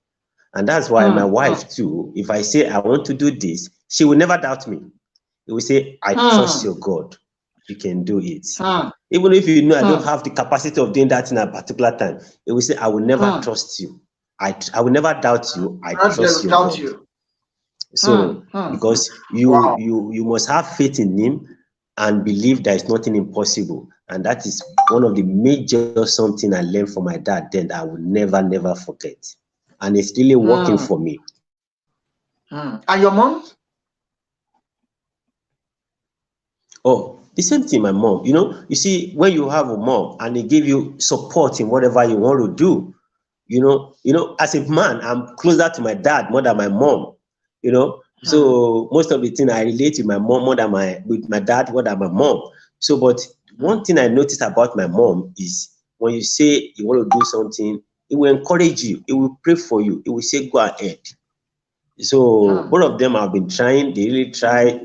And that's why my wife too, if I say I want to do this, she will never doubt me. She will say, I trust your God. You can do it. Even if you know I don't have the capacity of doing that in a particular time, it will say, I will never trust you. I will never doubt you. I trust your God. So because you must have faith in Him and believe there is nothing impossible. And that is one of the major something I learned from my dad then that I will never forget. And it's really working for me. And your mom? Oh, the same thing, my mom. You see, when you have a mom and they give you support in whatever you want to do, as a man, I'm closer to my dad more than my mom. So most of the thing I relate with my mom more than with my dad more than my mom. So, but one thing I noticed about my mom is when you say you want to do something, it will encourage you. It will pray for you. It will say, go ahead. So both of them have been trying. They really try.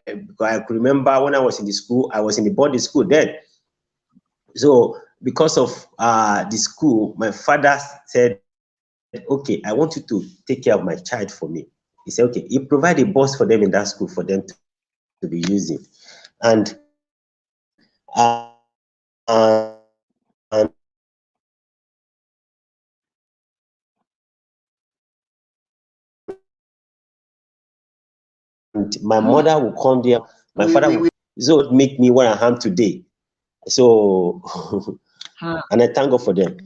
Because I could remember when I was in the school, I was in the boarding school then. So because of the school, my father said, okay, I want you to take care of my child for me. He said, okay, he provided a bus for them in that school for them to be using. And my mother will come there. My father will make me what I am today. So, and I thank God for them.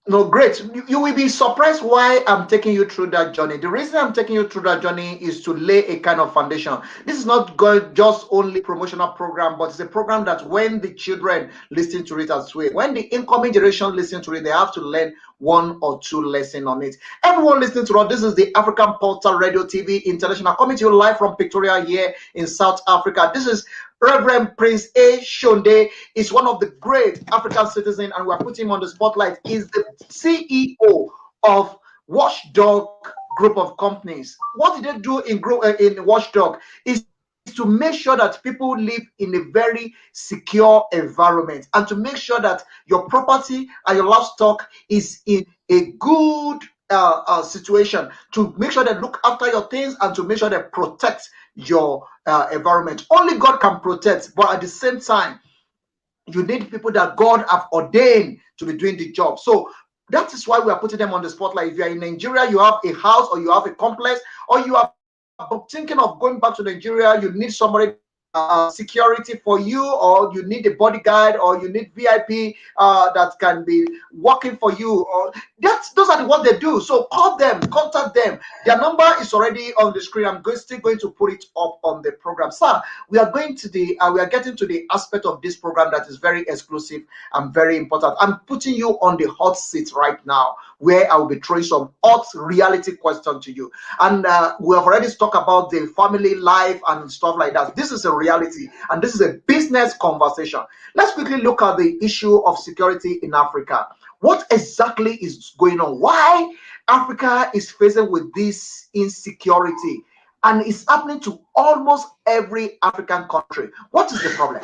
No, great. You will be surprised why I'm taking you through that journey. The reason I'm taking you through that journey is to lay a kind of foundation. This is not going just only promotional program, but it's a program that when the children listen to it as well, when the incoming generation listen to it, they have to learn one or two lessons on it. Everyone listening to us, this is the African Portal Radio TV International coming to you live from Pretoria here in South Africa. This is Reverend Prince A. Shonde is one of the great African citizens, and we are putting him on the spotlight. He's the CEO of Watchdog Group of Companies. What did they do in Watchdog is to make sure that people live in a very secure environment and to make sure that your property and your livestock is in a good situation, to make sure they look after your things and to make sure they protect your environment. Only God can protect, but at the same time, You need people that God have ordained to be doing the job. So that is why we are putting them on the spotlight. If you are in Nigeria, you have a house or you have a complex, or you are thinking of going back to Nigeria, you need somebody security for you, or you need a bodyguard, or you need VIP that can be working for you, or those are the what they do. So call them, contact them. Their number is already on the screen. I'm still going to put it up on the program. Sir, we are going to we are getting to the aspect of this program that is very exclusive and very important. I'm putting you on the hot seat right now, where I will be throwing some hot reality question to you. And we have already talked about the family life and stuff like that. This is a reality, and this is a business conversation. Let's quickly look at the issue of security in Africa. What exactly is going on? Why Africa is facing with this insecurity? And it's happening to almost every African country. What is the problem?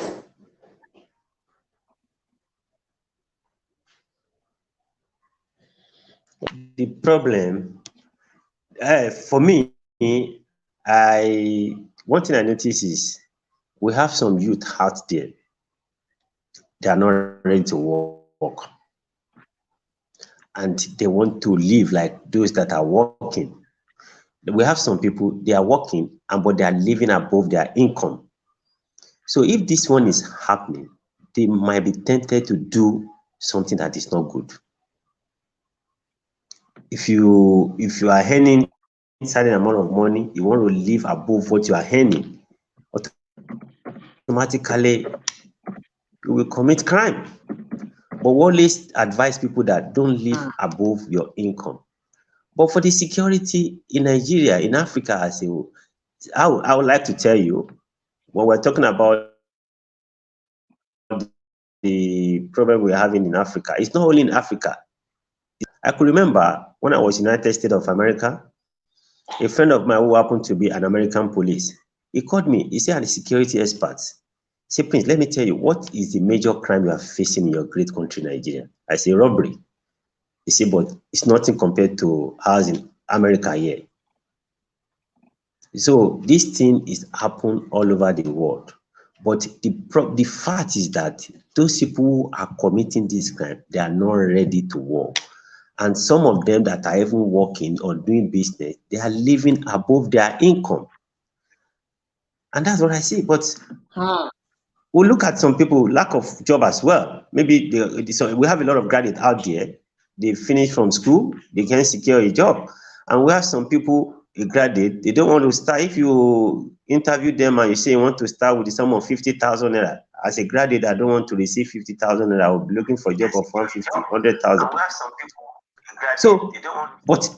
The problem, for me, one thing I notice is we have some youth out there. They are not ready to work, and they want to live like those that are working. We have some people, they are working, but they are living above their income. So if this one is happening, they might be tempted to do something that is not good. If you are earning certain amount of money, you want to live above what you are earning, automatically you will commit crime. But we always advise people that don't live above your income. But for the security in Nigeria, in Africa as a whole, I would like to tell you, when we're talking about the problem we're having in Africa, it's not only in Africa. I could remember when I was in the United States of America, a friend of mine who happened to be an American police, he called me. He said, "I'm a security expert." He said, "Prince, let me tell you, what is the major crime you are facing in your great country, Nigeria?" I say, "Robbery." He said, "But it's nothing compared to ours in America here." So this thing is happening all over the world. But the fact is that those people who are committing this crime, they are not ready to work. And some of them that are even working or doing business, they are living above their income. And that's what I see. But we look at some people, lack of job as well. Maybe so we have a lot of graduates out there. They finish from school, they can secure a job. And we have some people, a graduate, they don't want to start. If you interview them and you say you want to start with the sum of 50,000 naira, as a graduate, I don't want to receive 50,000 naira. I will be looking for a job of 150, 100,000. So, but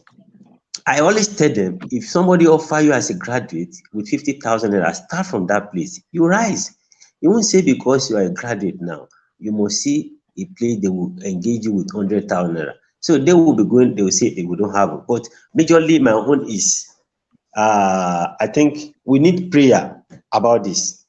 I always tell them, if somebody offer you as a graduate with 50,000 naira, start from that place. You rise. You won't say because you are a graduate now, you must see a place they will engage you with 100,000 naira. So they will be going, they will say they don't have it. But majorly my own is, I think we need prayer about this.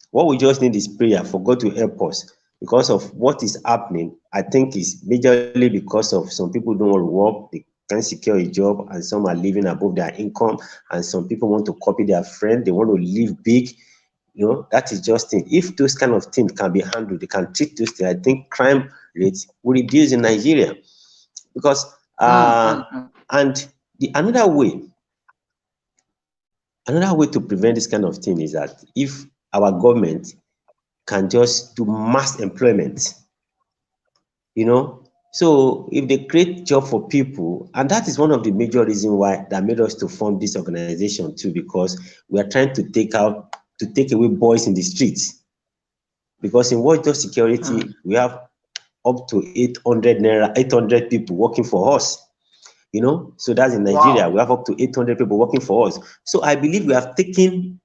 What we just need is prayer for God to help us, because of what is happening. I think is majorly because of some people don't want to work, they can't secure a job, and some are living above their income, and some people want to copy their friend, they want to live big. You know, that is just it. If those kind of things can be handled, they can treat those things, I think crime rates will reduce in Nigeria. Because and the another way to prevent this kind of thing is that if our government can just do mass employment, you know. So if they create job for people, and that is one of the major reasons why that made us to form this organization too, because we are trying to take away boys in the streets. Because in watchdog security, we have up to 800 people working for us. You know, so that's in Nigeria. Wow. We have up to 800 people working for us. So I believe we have taken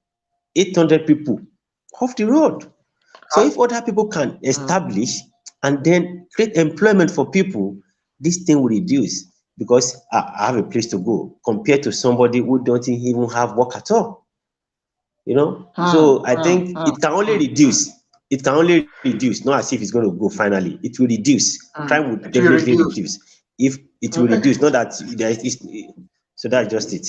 800 people off the road. So if other people can establish and then create employment for people, this thing will reduce, because I have a place to go compared to somebody who don't even have work at all. You know, so I think it can only reduce. It can only reduce, not as if it's going to go finally. It will reduce. Crime will definitely reduce. If it will reduce, not that there is. So that's just it.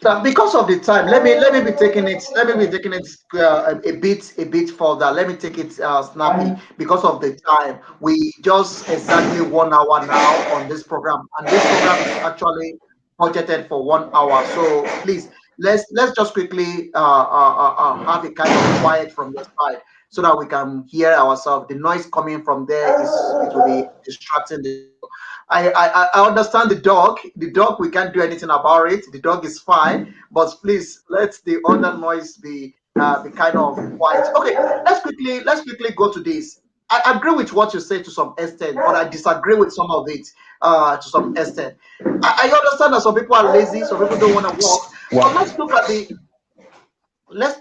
So because of the time, let me be taking it. Let me be taking it a bit further. Let me take it snappy. Because of the time, we just exactly 1 hour now on this program, and this program is actually budgeted for 1 hour. So please, let's just quickly have a kind of quiet from your side so that we can hear ourselves. The noise coming from there is it will be distracting the show. I understand the dog. The dog, we can't do anything about it. The dog is fine, but please let the other noise be kind of quiet. Okay, let's quickly go to this. I agree with what you say to some extent, but I disagree with some of it to some extent. I understand that some people are lazy, some people don't want to work, but Well,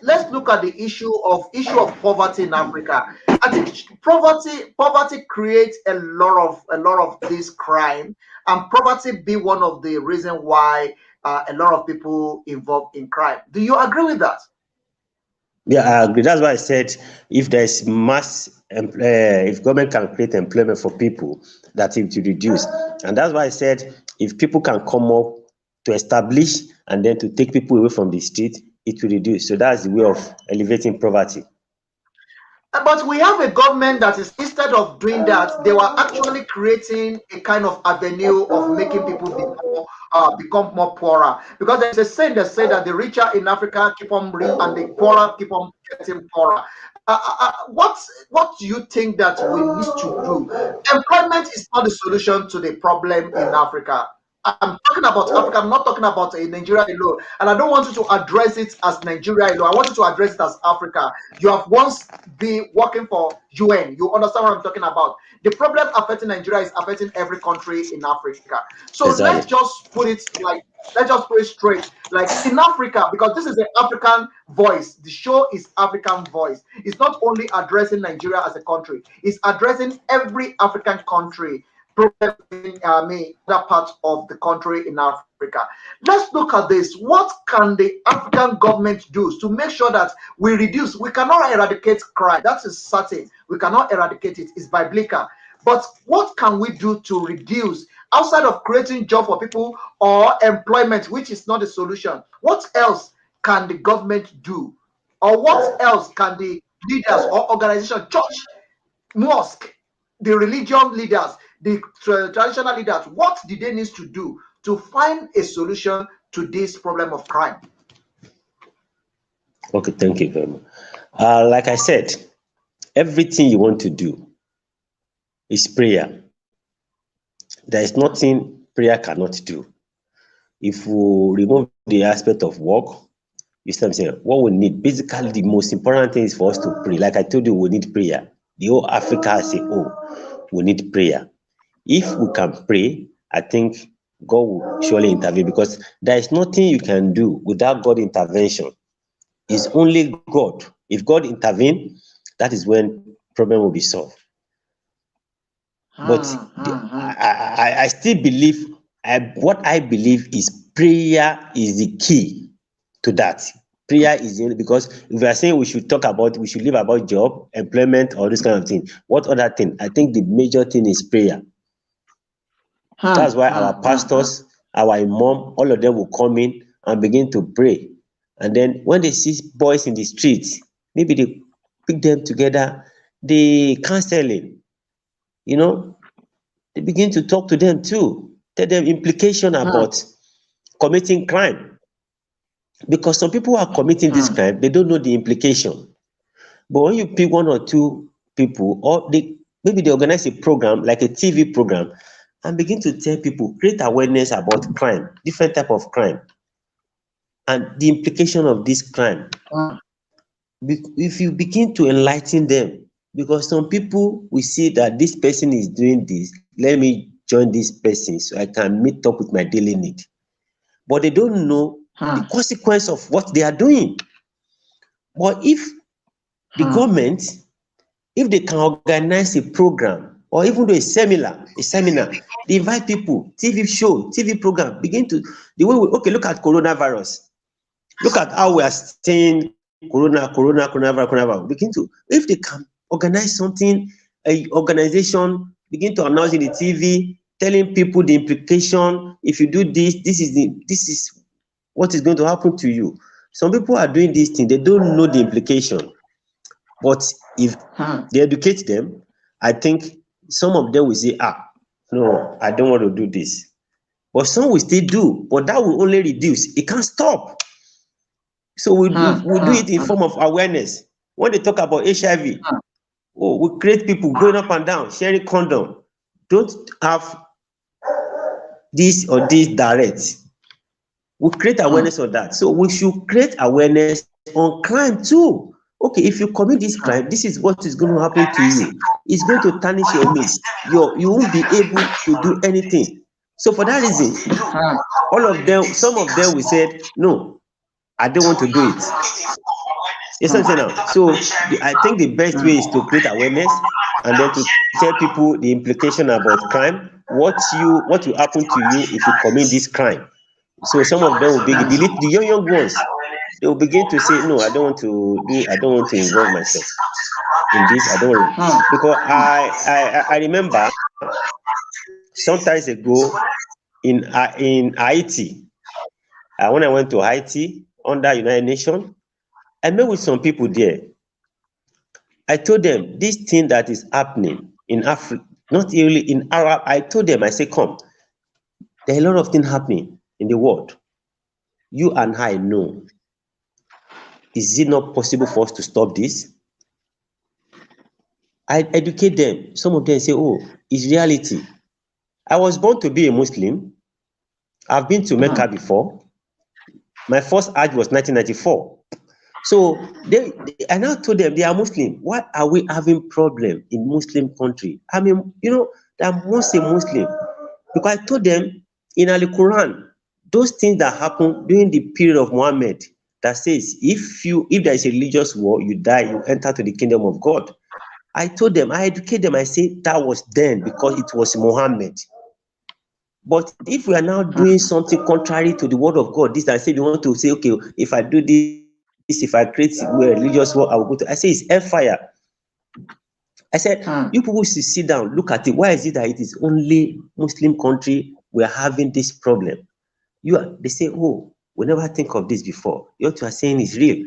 let's look at the issue of poverty in Africa. I think poverty creates a lot of this crime, and poverty be one of the reason why a lot of people involved in crime. Do you agree with that? yeah, I agree. That's why I said if there's if government can create employment for people, that it will reduce. And that's why I said if people can come up to establish and then to take people away from the street, it will reduce. So that's the way of elevating poverty. But we have a government that is, instead of doing that, they were actually creating a kind of avenue of making people become more poorer. Because there's a saying that say that the richer in Africa keep on rich and the poorer keep on getting poorer. What do you think that we need to do? Employment is not the solution to the problem in Africa. I'm talking about Africa. I'm not talking about Nigeria alone. And I don't want you to address it as Nigeria alone. I want you to address it as Africa. You have once been working for UN. You understand what I'm talking about. The problem affecting Nigeria is affecting every country in Africa. So Exactly. let's just put it straight. Like in Africa, because this is an African voice. The show is African voice. It's not only addressing Nigeria as a country, it's addressing every African country problem in other parts of the country in Africa. Let's look at this. What can the African government do to make sure that we reduce? We cannot eradicate crime. That is certain. We cannot eradicate it. It's biblical. But what can we do to reduce outside of creating job for people or employment, which is not a solution? What else can the government do? Or what else can the leaders or organization, church, mosque, the religion leaders, the traditional leaders, what did they need to do to find a solution to this problem of crime? Okay, thank you very much. Like I said, everything you want to do is prayer. There is nothing prayer cannot do. If we remove the aspect of work, you see what I'm saying? What we need, basically, the most important thing is for us to pray. Like I told you, we need prayer. The whole Africa as a whole, we need prayer. If we can pray, I think God will surely intervene, because there is nothing you can do without God intervention. It's only God. If God intervene, that is when problem will be solved. But I still believe, what I believe is prayer is the key to that. Prayer is the only, because if we are saying we should live about job, employment, or this kind of thing, what other thing? I think the major thing is prayer. That's why our pastors, our imam, all of them will come in and begin to pray. And then when they see boys in the streets, maybe they pick them together, they counseling, they begin to talk to them too, tell them implication about committing crime. Because some people who are committing this crime, they don't know the implication. But when you pick one or two people, or maybe they organize a program, like a TV program, and begin to tell people, create awareness about crime, different type of crime, and the implication of this crime. If you begin to enlighten them, because some people will see that this person is doing this, let me join this person so I can meet up with my daily need. But they don't know the consequence of what they are doing. But if the government, if they can organize a program or even do a seminar, they invite people, TV show, TV program, begin to, look at coronavirus. Look at how we are saying coronavirus. Begin to, if they can organize something, a organization begin to announce in the TV, telling people the implication. If you do this, this is what is going to happen to you. Some people are doing this thing, they don't know the implication. But if they educate them, I think some of them will say, no, I don't want to do this. But some will still do, but that will only reduce. It can't stop. So we do it in form of awareness. When they talk about HIV, we create people going up and down, sharing condom. Don't have this or this direct. We create awareness on that. So we should create awareness on crime too. Okay, if you commit this crime, this is what is going to happen to you. It's going to tarnish your image. You won't be able to do anything. So for that reason, all of them, some of them, we said, no, I don't want to do it. Yes, I'm saying now. So I think the best way is to create awareness and then to tell people the implication about crime, what will happen to you if you commit this crime. So some of them will be the young ones. They will begin to say, no, I don't want to involve myself in this. I don't want because I remember sometimes ago in Haiti, when I went to Haiti under United Nations, I met with some people there. I told them this thing that is happening in Africa, not really in Arab. I told them, I say, come, there are a lot of things happening in the world. You and I know. Is it not possible for us to stop this? I educate them. Some of them say, oh, it's reality. I was born to be a Muslim. I've been to Mecca before. My first Hajj was 1994. So I now told them they are Muslim. Why are we having problem in Muslim country? I mean, I'm once a Muslim. Because I told them in Al Quran, those things that happened during the period of Muhammad, that says if there is a religious war, you die, you enter to the kingdom of God. I told them, I educate them, I say that was then because it was Muhammad. But if we are now doing something contrary to the word of God, this I say we want to say, okay, if I do this, if I create a religious war, I will go to. I say it's hellfire. I said, you people should sit down, look at it. Why is it that it is only Muslim country we are having this problem? They say, oh, we never think of this before. What you are saying is real.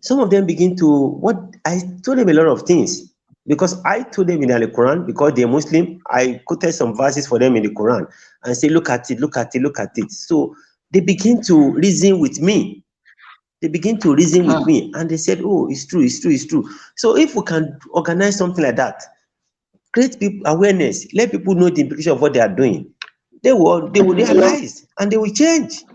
Some of them begin to, I told them a lot of things. Because I told them in the Quran, because they're Muslim, I quoted some verses for them in the Quran and say, look at it, look at it, look at it. So they begin to reason with me. And they said, oh, it's true, it's true, it's true. So if we can organize something like that, create people awareness, let people know the implication of what they are doing, they will realize and they will change.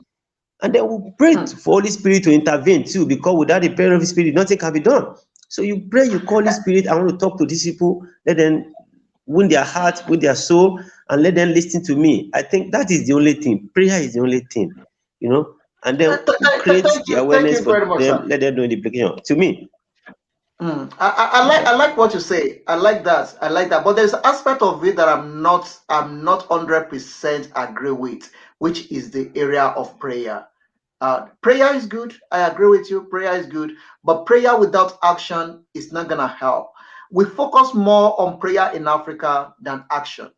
And they will pray for Holy Spirit to intervene too, because without the prayer of the Spirit, nothing can be done. So you pray, you call the Spirit, I want to talk to these people, let them win their heart, win their soul, and let them listen to me. I think that is the only thing. Prayer is the only thing, and then create the awareness for them, let them know the implication. To me. I like what you say. I like that. But there's an aspect of it that I'm not 100% agree with, which is the area of prayer. Prayer is good. I agree with you. Prayer is good. But prayer without action is not going to help. We focus more on prayer in Africa than action.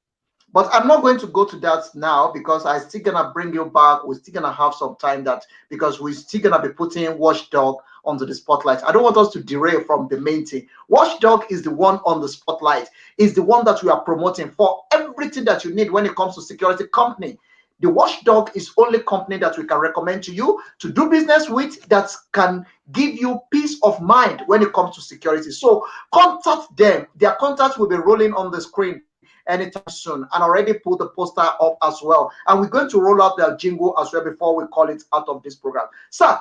But I'm not going to go to that now because I'm still going to bring you back. We're still going to have some time because we're still going to be putting Watchdog onto the spotlight. I don't want us to derail from the main thing. Watchdog is the one on the spotlight, is the one that we are promoting for everything that you need when it comes to security company. The Watchdog is only company that we can recommend to you to do business with that can give you peace of mind when it comes to security. So contact them. Their contacts will be rolling on the screen anytime soon, and already put the poster up as well. And we're going to roll out the jingle as well before we call it out of this program. Sir,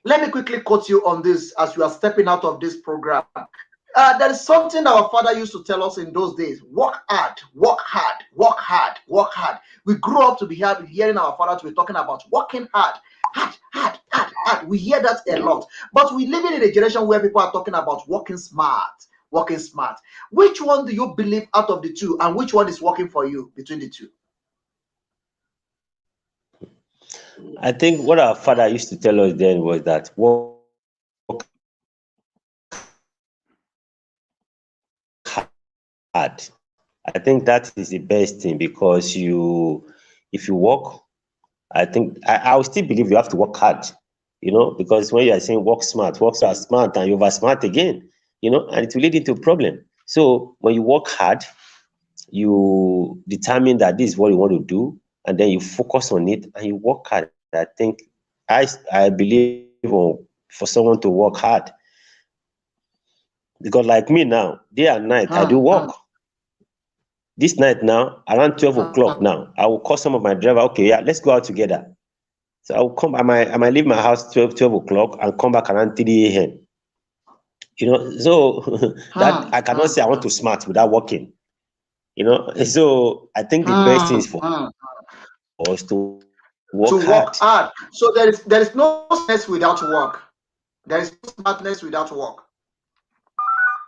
let me quickly quote you on this as you are stepping out of this program. There is something our father used to tell us in those days: work hard, work hard, work hard, work hard. We grew up to be hearing our father to be talking about working hard, hard, hard, hard, hard. We hear that a lot, but we live in a generation where people are talking about working smart. Working smart. Which one do you believe out of the two, and which one is working for you between the two? I think what our father used to tell us then was that work hard. I think that is the best thing, because if you work, I think I will still believe you have to work hard, because when you are saying work smart, and you over smart again, and it will lead into a problem. So when you work hard, you determine that this is what you want to do, and then you focus on it and you work hard. I think I believe for someone to work hard, because like me now, day and night I do work. This night now, around 12 o'clock now, I will call some of my driver. Okay, yeah, let's go out together. So I will come. I might leave my house 12 o'clock and come back around 3 a.m. So that I cannot say I want to smart without working. So I think the best thing is for us to work hard. To work hard. So there is no smartness without work. There is no smartness without work.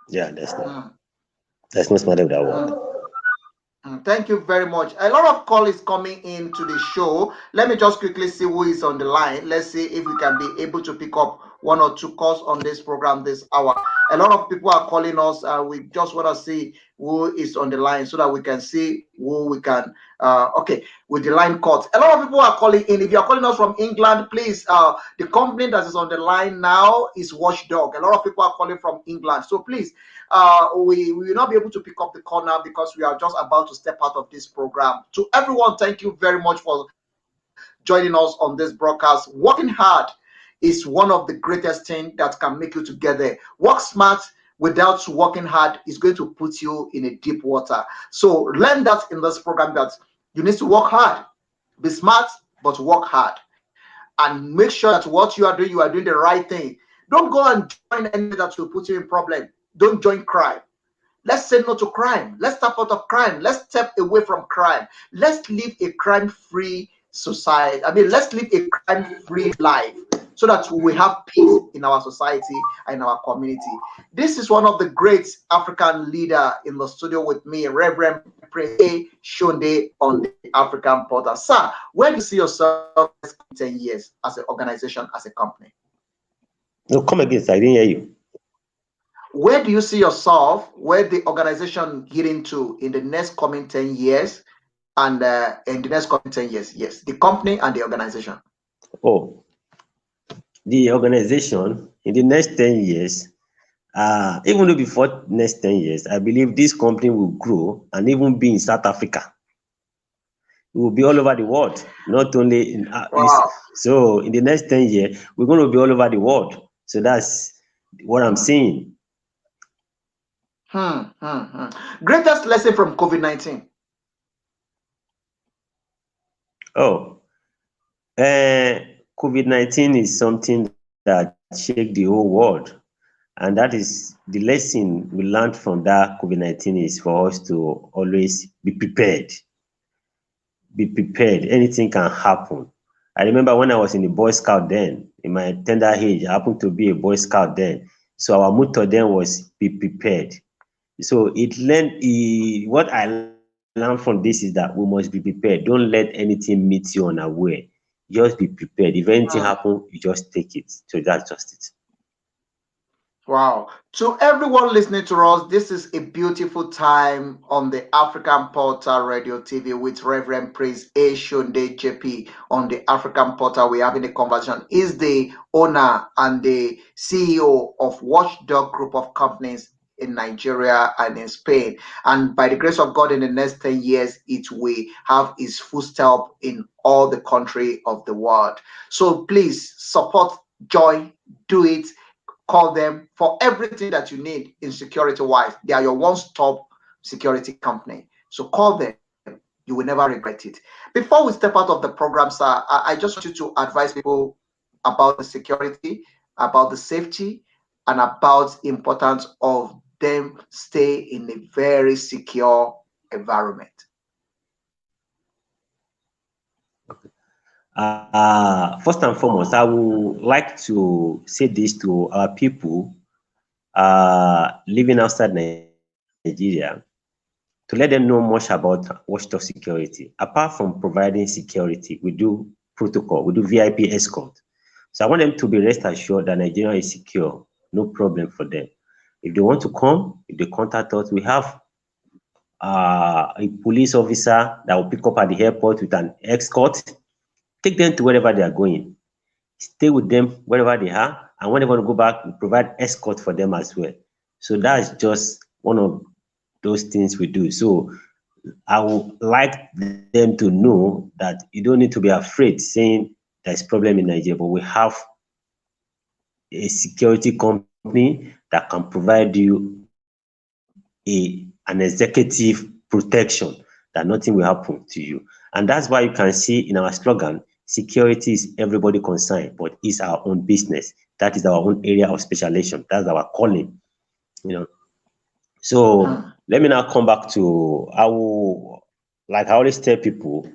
Yeah, there's no smartness without work. Thank you very much. A lot of call is coming into the show. Let me just quickly see who is on the line. Let's see if we can be able to pick up one or two calls on this program this hour. A lot of people are calling us. We just want to see who is on the line so that we can see who we can. Okay, with the line cut. A lot of people are calling in. If you are calling us from England, please. The company that is on the line now is Watchdog. A lot of people are calling from England. So please, we will not be able to pick up the call now because we are just about to step out of this program. To everyone, thank you very much for joining us on this broadcast. Working hard is one of the greatest things that can make you together. Work smart without working hard is going to put you in a deep water. So learn that in this program, that you need to work hard. Be smart, but work hard. And make sure that what you are doing the right thing. Don't go and join anything that will put you in problem. Don't join crime. Let's say no to crime. Let's step out of crime. Let's step away from crime. Let's live a crime-free society. I mean, let's live a crime-free life so that we have peace in our society and in our community. This is one of the great African leader in the studio with me, Reverend Prince Shonde on the African Portal. Sir, where do you see yourself in 10 years as an organization, as a company? No, come again, sir. I didn't hear you. Where do you see yourself, where the organization getting to in the next coming 10 years and in the next coming 10 years? Yes, the company and the organization. Oh, the organization in the next 10 years, even though before next 10 years, I believe this company will grow and even be in South Africa. It will be all over the world, not only in Wow. So in the next 10 years, we're going to be all over the world. So that's what I'm saying. Greatest lesson from COVID-19. Oh, COVID-19 is something that shake the whole world. And that is the lesson we learned from that COVID-19 is for us to always be prepared. Be prepared. Anything can happen. I remember when I was in the Boy Scout then, in my tender age, I happened to be a Boy Scout then. So our motto then was be prepared. So what I learned from this is that we must be prepared. Don't let anything meet you unaware. Just be prepared. If anything happens, you just take it. So that's just it. Wow. To everyone listening to us, this is a beautiful time on the African Portal Radio TV with Reverend Prince Shonde JP on the African Portal. We're having a conversation. Is the owner and the CEO of Watchdog Group of Companies in Nigeria and in Spain. And by the grace of God, in the next 10 years, it will have its footstep in all the country of the world. So please support Joy, do it. Call them for everything that you need in security wise. They are your one-stop security company. So call them. You will never regret it. Before we step out of the program, sir, I just want you to advise people about the security, about the safety, and about the importance of them stay in a very secure environment. First and foremost, I would like to say this to our people living outside Nigeria, to let them know much about Watchdog security. Apart from providing security, we do protocol, we do VIP escort. So I want them to be rest assured that Nigeria is secure, no problem for them. If they want to come, if they contact us, we have a police officer that will pick up at the airport with an escort. take them to wherever they are going, stay with them wherever they are, and when they want to go back, we provide escort for them as well. So that's just one of those things we do. So I would like them to know that you don't need to be afraid saying there's problem in Nigeria, but we have a security company that can provide you an executive protection, that nothing will happen to you. And that's why you can see in our slogan, security is everybody concerned, but it's our own business. That is our own area of specialization. That's our calling, you know. So let me now come back to like I always tell people,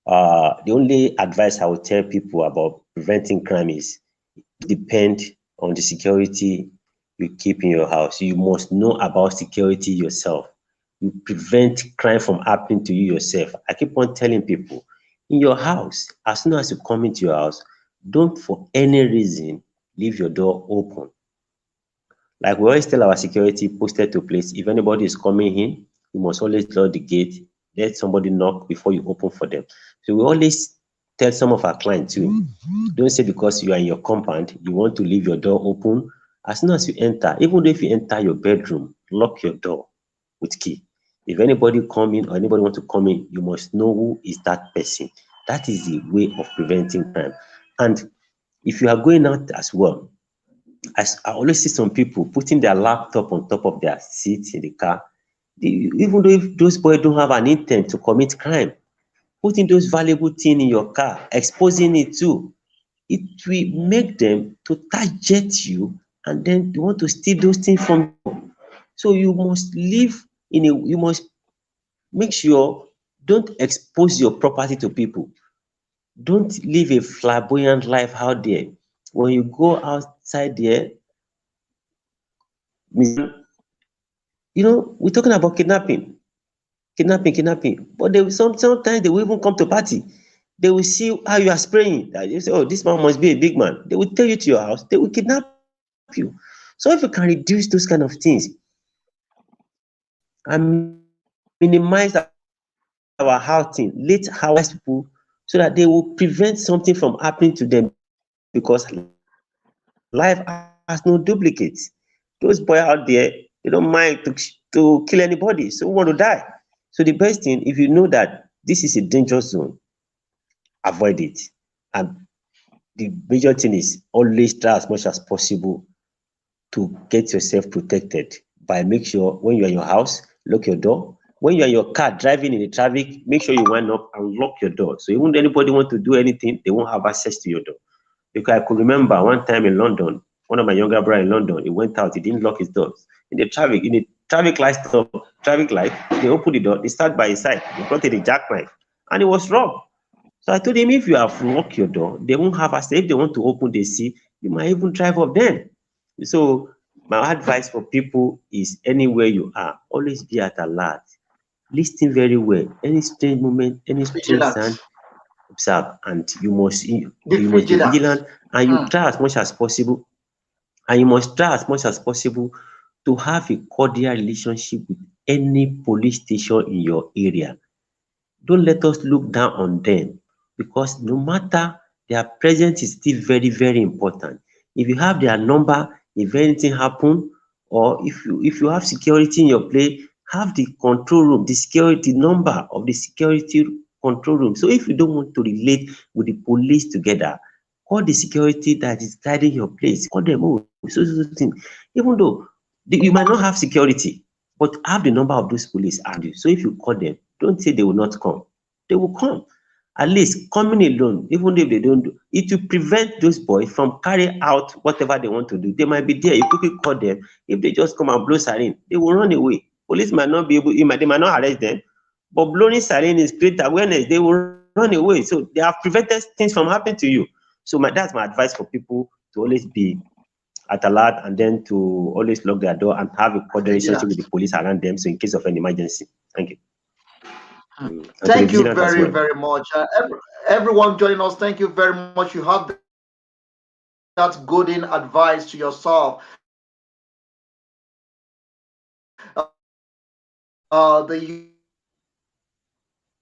the only advice I would tell people about preventing crime is depend on the security you keep in your house. You must know about security yourself. You prevent crime from happening to you yourself. I keep on telling people, in your house, as soon as you come into your house, don't for any reason leave your door open. Like we always tell our security posted to place, if anybody is coming in, you must always lock the gate, let somebody knock before you open for them. So we always tell some of our clients too, don't say because you are in your compound, you want to leave your door open. As soon as you enter, even if you enter your bedroom, lock your door with key. If anybody come in or anybody want to come in, you must know who is that person. That is the way of preventing crime. And if you are going out as well, I always see some people putting their laptop on top of their seat in the car. Even though if those boys don't have an intent to commit crime, putting those valuable things in your car, exposing it too, it will make them to target you and then they want to steal those things from you. So you must live you must make sure don't expose your property to people. Don't live a flamboyant life out there. When you go outside there, we're talking about kidnapping. But they will sometimes they will even come to party. They will see how you are spraying. They say, oh, this man must be a big man. They will take you to your house. They will kidnap you. So if you can reduce those kind of things and minimize our outing, let our people so that they will prevent something from happening to them because life has no duplicates. Those boys out there, they don't mind to kill anybody. So we want to die. So the best thing, if you know that this is a dangerous zone, avoid it. And the major thing is always try as much as possible to get yourself protected by make sure when you're in your house, lock your door. When you're in your car driving in the traffic, make sure you wind up and lock your door. So even if anybody want to do anything, they won't have access to your door. Because I could remember one time in London, one of my younger brother in London, he went out, he didn't lock his doors. In the traffic light stop, traffic light, they opened the door, they start by his side, they brought in a jackknife, and he was robbed. So I told him, if you have locked your door, they won't have access. If they want to open, they see, you might even drive up then. So my advice for people is anywhere you are, always be at alert. Listen very well. Any strange moment, any strange Vigilant. sound, observe, and Be you must be vigilant. vigilant, and you try as much as possible, and you must try as much as possible to have a cordial relationship with any police station in your area. Don't let us look down on them because no matter their presence is still very, very important. If you have their number, if anything happen, or if you have security in your place, have the control room, the security number of the security control room. So if you don't want to relate with the police together, call the security that is guiding your place. Call them, oh, so thing. Even though you might not have security, but have the number of those police around you. So if you call them, don't say they will not come. They will come. At least coming alone, even if they don't do, it will prevent those boys from carrying out whatever they want to do. They might be there. You quickly call them. If they just come and blow siren, they will run away. Police might not be able, they might not arrest them, but blowing siren is create awareness. They will run away. So they have prevented things from happening to you. So that's my advice for people to always be at alert and then to always lock their door and have a cordial relationship with Vigilant. the police around them. So in case of an emergency. Thank you. And to be Thank you vigilant as very, well. very much. Everyone joining us, thank you very much. You have that good in advice to yourself. The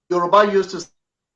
Yoruba used to say,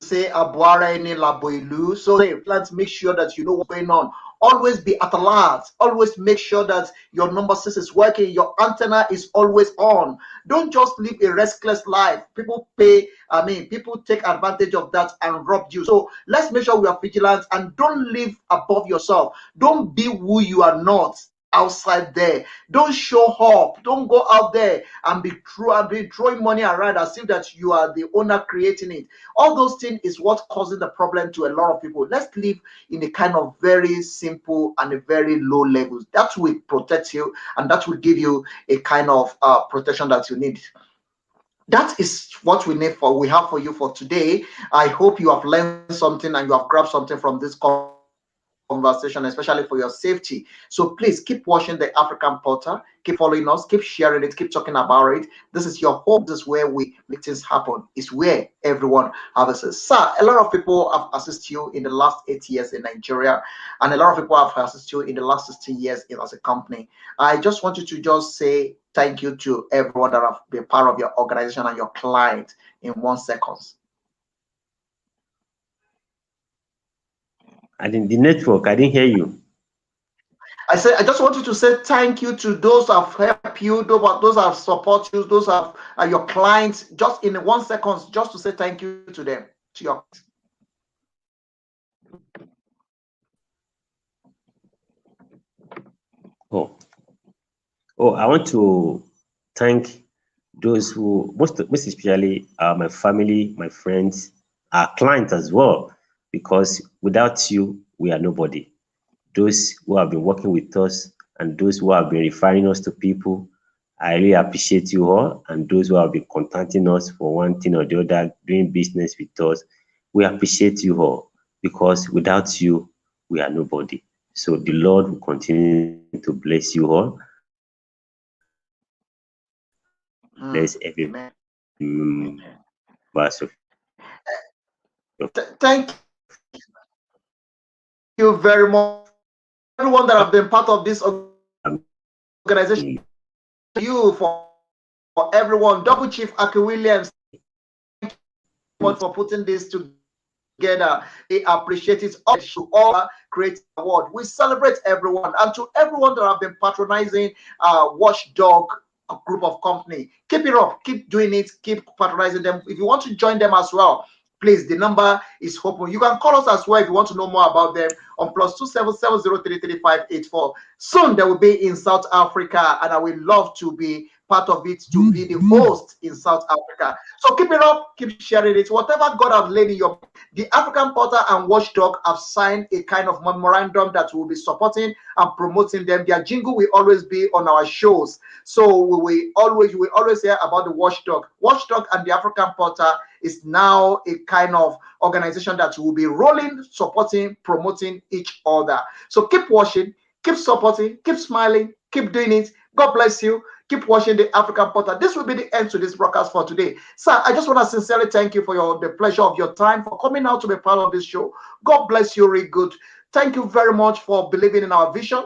say Abuara any Laboilu. So let's make sure that you know what's going on. Always be at alert. Always make sure that your number 6 is working. Your antenna is always on. Don't just live a restless life. People take advantage of that and rob you. So let's make sure we are vigilant and don't live above yourself. Don't be who you are not outside there. Don't show up. Don't go out there and be throwing money around as if that you are the owner creating it. All those things is what causing the problem to a lot of people. Let's live in a kind of very simple and a very low levels. That will protect you and that will give you a kind of protection that you need. That is what we have for you for today. I hope you have learned something and you have grabbed something from this conversation, especially for your safety. So please keep watching the African Portal, keep following us, keep sharing it, keep talking about it. This is your home. This is where we make things happen. It's where everyone has a sir. A lot of people have assisted you in the last 8 years in Nigeria, and a lot of people have assisted you in the last 16 years as a company. I just want you to just say thank you to everyone that have been part of your organization and your client in 1 second. I didn't the network. I didn't hear you. I said, I just want you to say thank you to those that have helped you, those that have support you, those that are your clients. Just in 1 second, just to say thank you to them, to your. I want to thank those who most especially my family, my friends, our clients as well, because without you, we are nobody. Those who have been working with us and those who have been referring us to people, I really appreciate you all. And those who have been contacting us for one thing or the other, doing business with us, we appreciate you all because without you, we are nobody. So the Lord will continue to bless you all and bless every members of Thank you very much, everyone that have been part of this organization. You for everyone, Double Chief Aki Williams, thank you much for putting this together. We appreciate it. All create award. We celebrate everyone, and to everyone that have been patronizing Watchdog group of company, keep it up, keep doing it, keep patronizing them. If you want to join them as well, please, the number is open. You can call us as well if you want to know more about them on +277033584. Soon they will be in South Africa, and I will love to be part of it, to be the host in South Africa. So keep it up, keep sharing it. Whatever God has laid in your, the African Portal and Watchdog have signed a kind of memorandum that will be supporting and promoting them. Their jingle will always be on our shows. So we will always hear about the Watchdog. Watchdog and the African Portal is now a kind of organization that will be rolling, supporting, promoting each other. So keep watching, keep supporting, keep smiling, keep doing it. God bless you. Keep watching the African Portal. This will be the end to this broadcast for today. Sir, I just want to sincerely thank you for the pleasure of your time, for coming out to be part of this show. God bless you really good. Thank you very much for believing in our vision.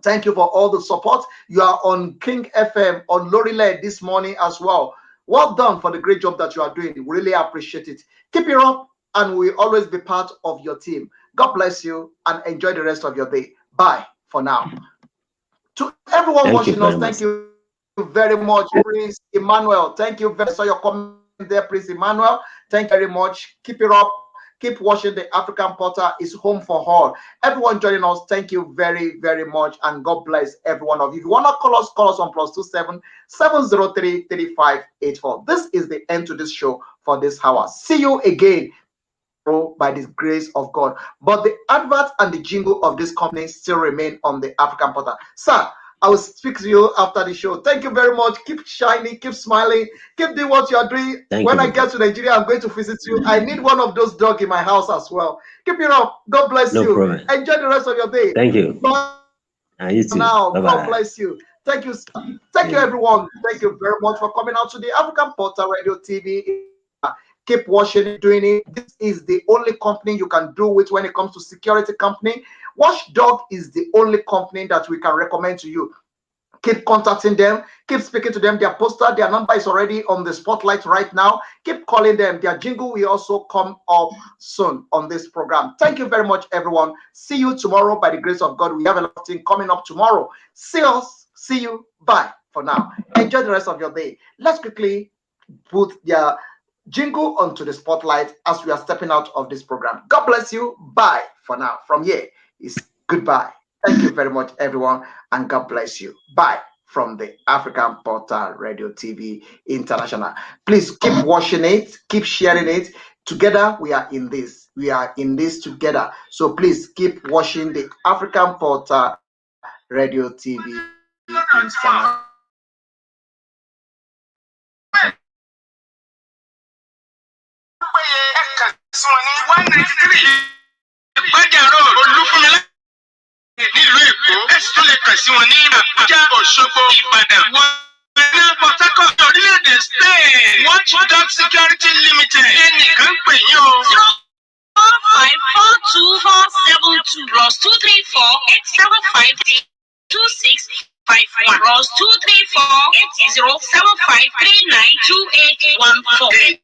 Thank you for all the support. You are on King FM, on Lorelei this morning as well. Well done for the great job that you are doing. We really appreciate it. Keep it up, and we'll always be part of your team. God bless you, and enjoy the rest of your day. Bye for now. To everyone watching us, thank you very much, Prince Emmanuel. Thank you very much. I saw your comment there, Prince Emmanuel. Thank you very much. Keep it up. Keep watching the African Portal. Is home for all. Everyone joining us, thank you very, very much. And God bless every one of you. If you want to call us on +277033584. This is the end to this show for this hour. See you again by the grace of God. But the advert and the jingle of this company still remain on the African Portal. Sir, I will speak to you after the show. Thank you very much. Keep shining, keep smiling, keep doing what you are doing. When I get to Nigeria, I'm going to visit you. I need one of those dogs in my house as well. Keep it up. God bless you. Problem. Enjoy the rest of your day. Thank you. Bye. You too. Now, Bye-bye. God bless you. Thank you. Thank you, everyone. Thank you very much for coming out to the African Portal Radio TV. Keep watching it, doing it. This is the only company you can do it when it comes to security company. Watchdog is the only company that we can recommend to you. Keep contacting them. Keep speaking to them. Their poster, their number is already on the spotlight right now. Keep calling them. Their jingle will also come up soon on this program. Thank you very much, everyone. See you tomorrow by the grace of God. We have a lot of things coming up tomorrow. See us. See you. Bye for now. Enjoy the rest of your day. Let's quickly put their jingle onto the spotlight as we are stepping out of this program. God bless you. Bye for now. From here is goodbye. Thank you very much, everyone, and God bless you. Bye from the African Portal Radio TV International. Please keep watching it, keep sharing it. Together, we are in this. We are in this together. So please keep watching the African Portal Radio TV International. nílùú Èkó ẹ̀sùn lè kàn sí wọn ní Àbújá Òṣogbo Ìbàdàn wọnà Port Harcourt orílẹ̀-èdè Spain Watchdog Security Limited ẹnìkan pè yín o. 542-472 +234-875-2651 +234-8075-392814.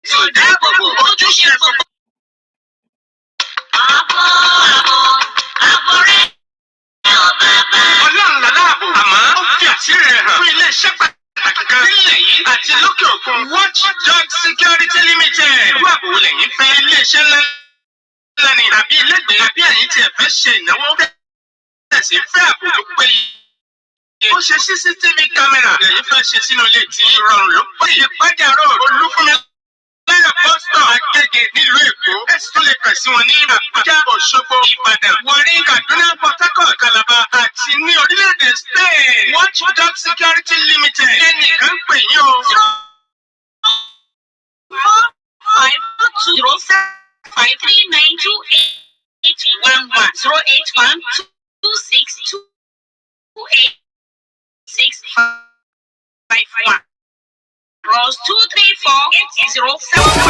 Ìdáàbòbò ojúṣe gbogbo. Ọlọ́run láláàbò àmọ́ ó fi àṣírí rẹ̀ hàn fún ilé-iṣẹ́ pàtàkì kan nílẹ̀ yìí àti lókè òkun Watchdog Security Limited. Irú àbò wo lẹ́yìn fẹ́ ilé-iṣẹ́ ńlá ni àbí ilégbèé àbí ẹ̀yin tí ẹ fẹ́ ṣe ìnáwó bẹ́ẹ̀ sì fẹ́ àbò tó péye. Ó ṣe CCTV kámẹ́rà lẹ́yìn fẹ́ ṣe sínú ilé tí ìrọ̀rùn ló pé ìpàdé àárọ̀ Olúfúnmi lẹ́yìn pọ́sítọ̀ Agége nílùú Èkó ẹ̀sùn lè kàn sí wọn ní Àbújá Òṣogbo Ìbàdàn Warri Kaduna Port Harcourt Calabar àti ní orílẹ̀-èdè Spain Watchdog Security Limited ẹnìkan pè yín o. 050-502-0812-628-651 +234-8075.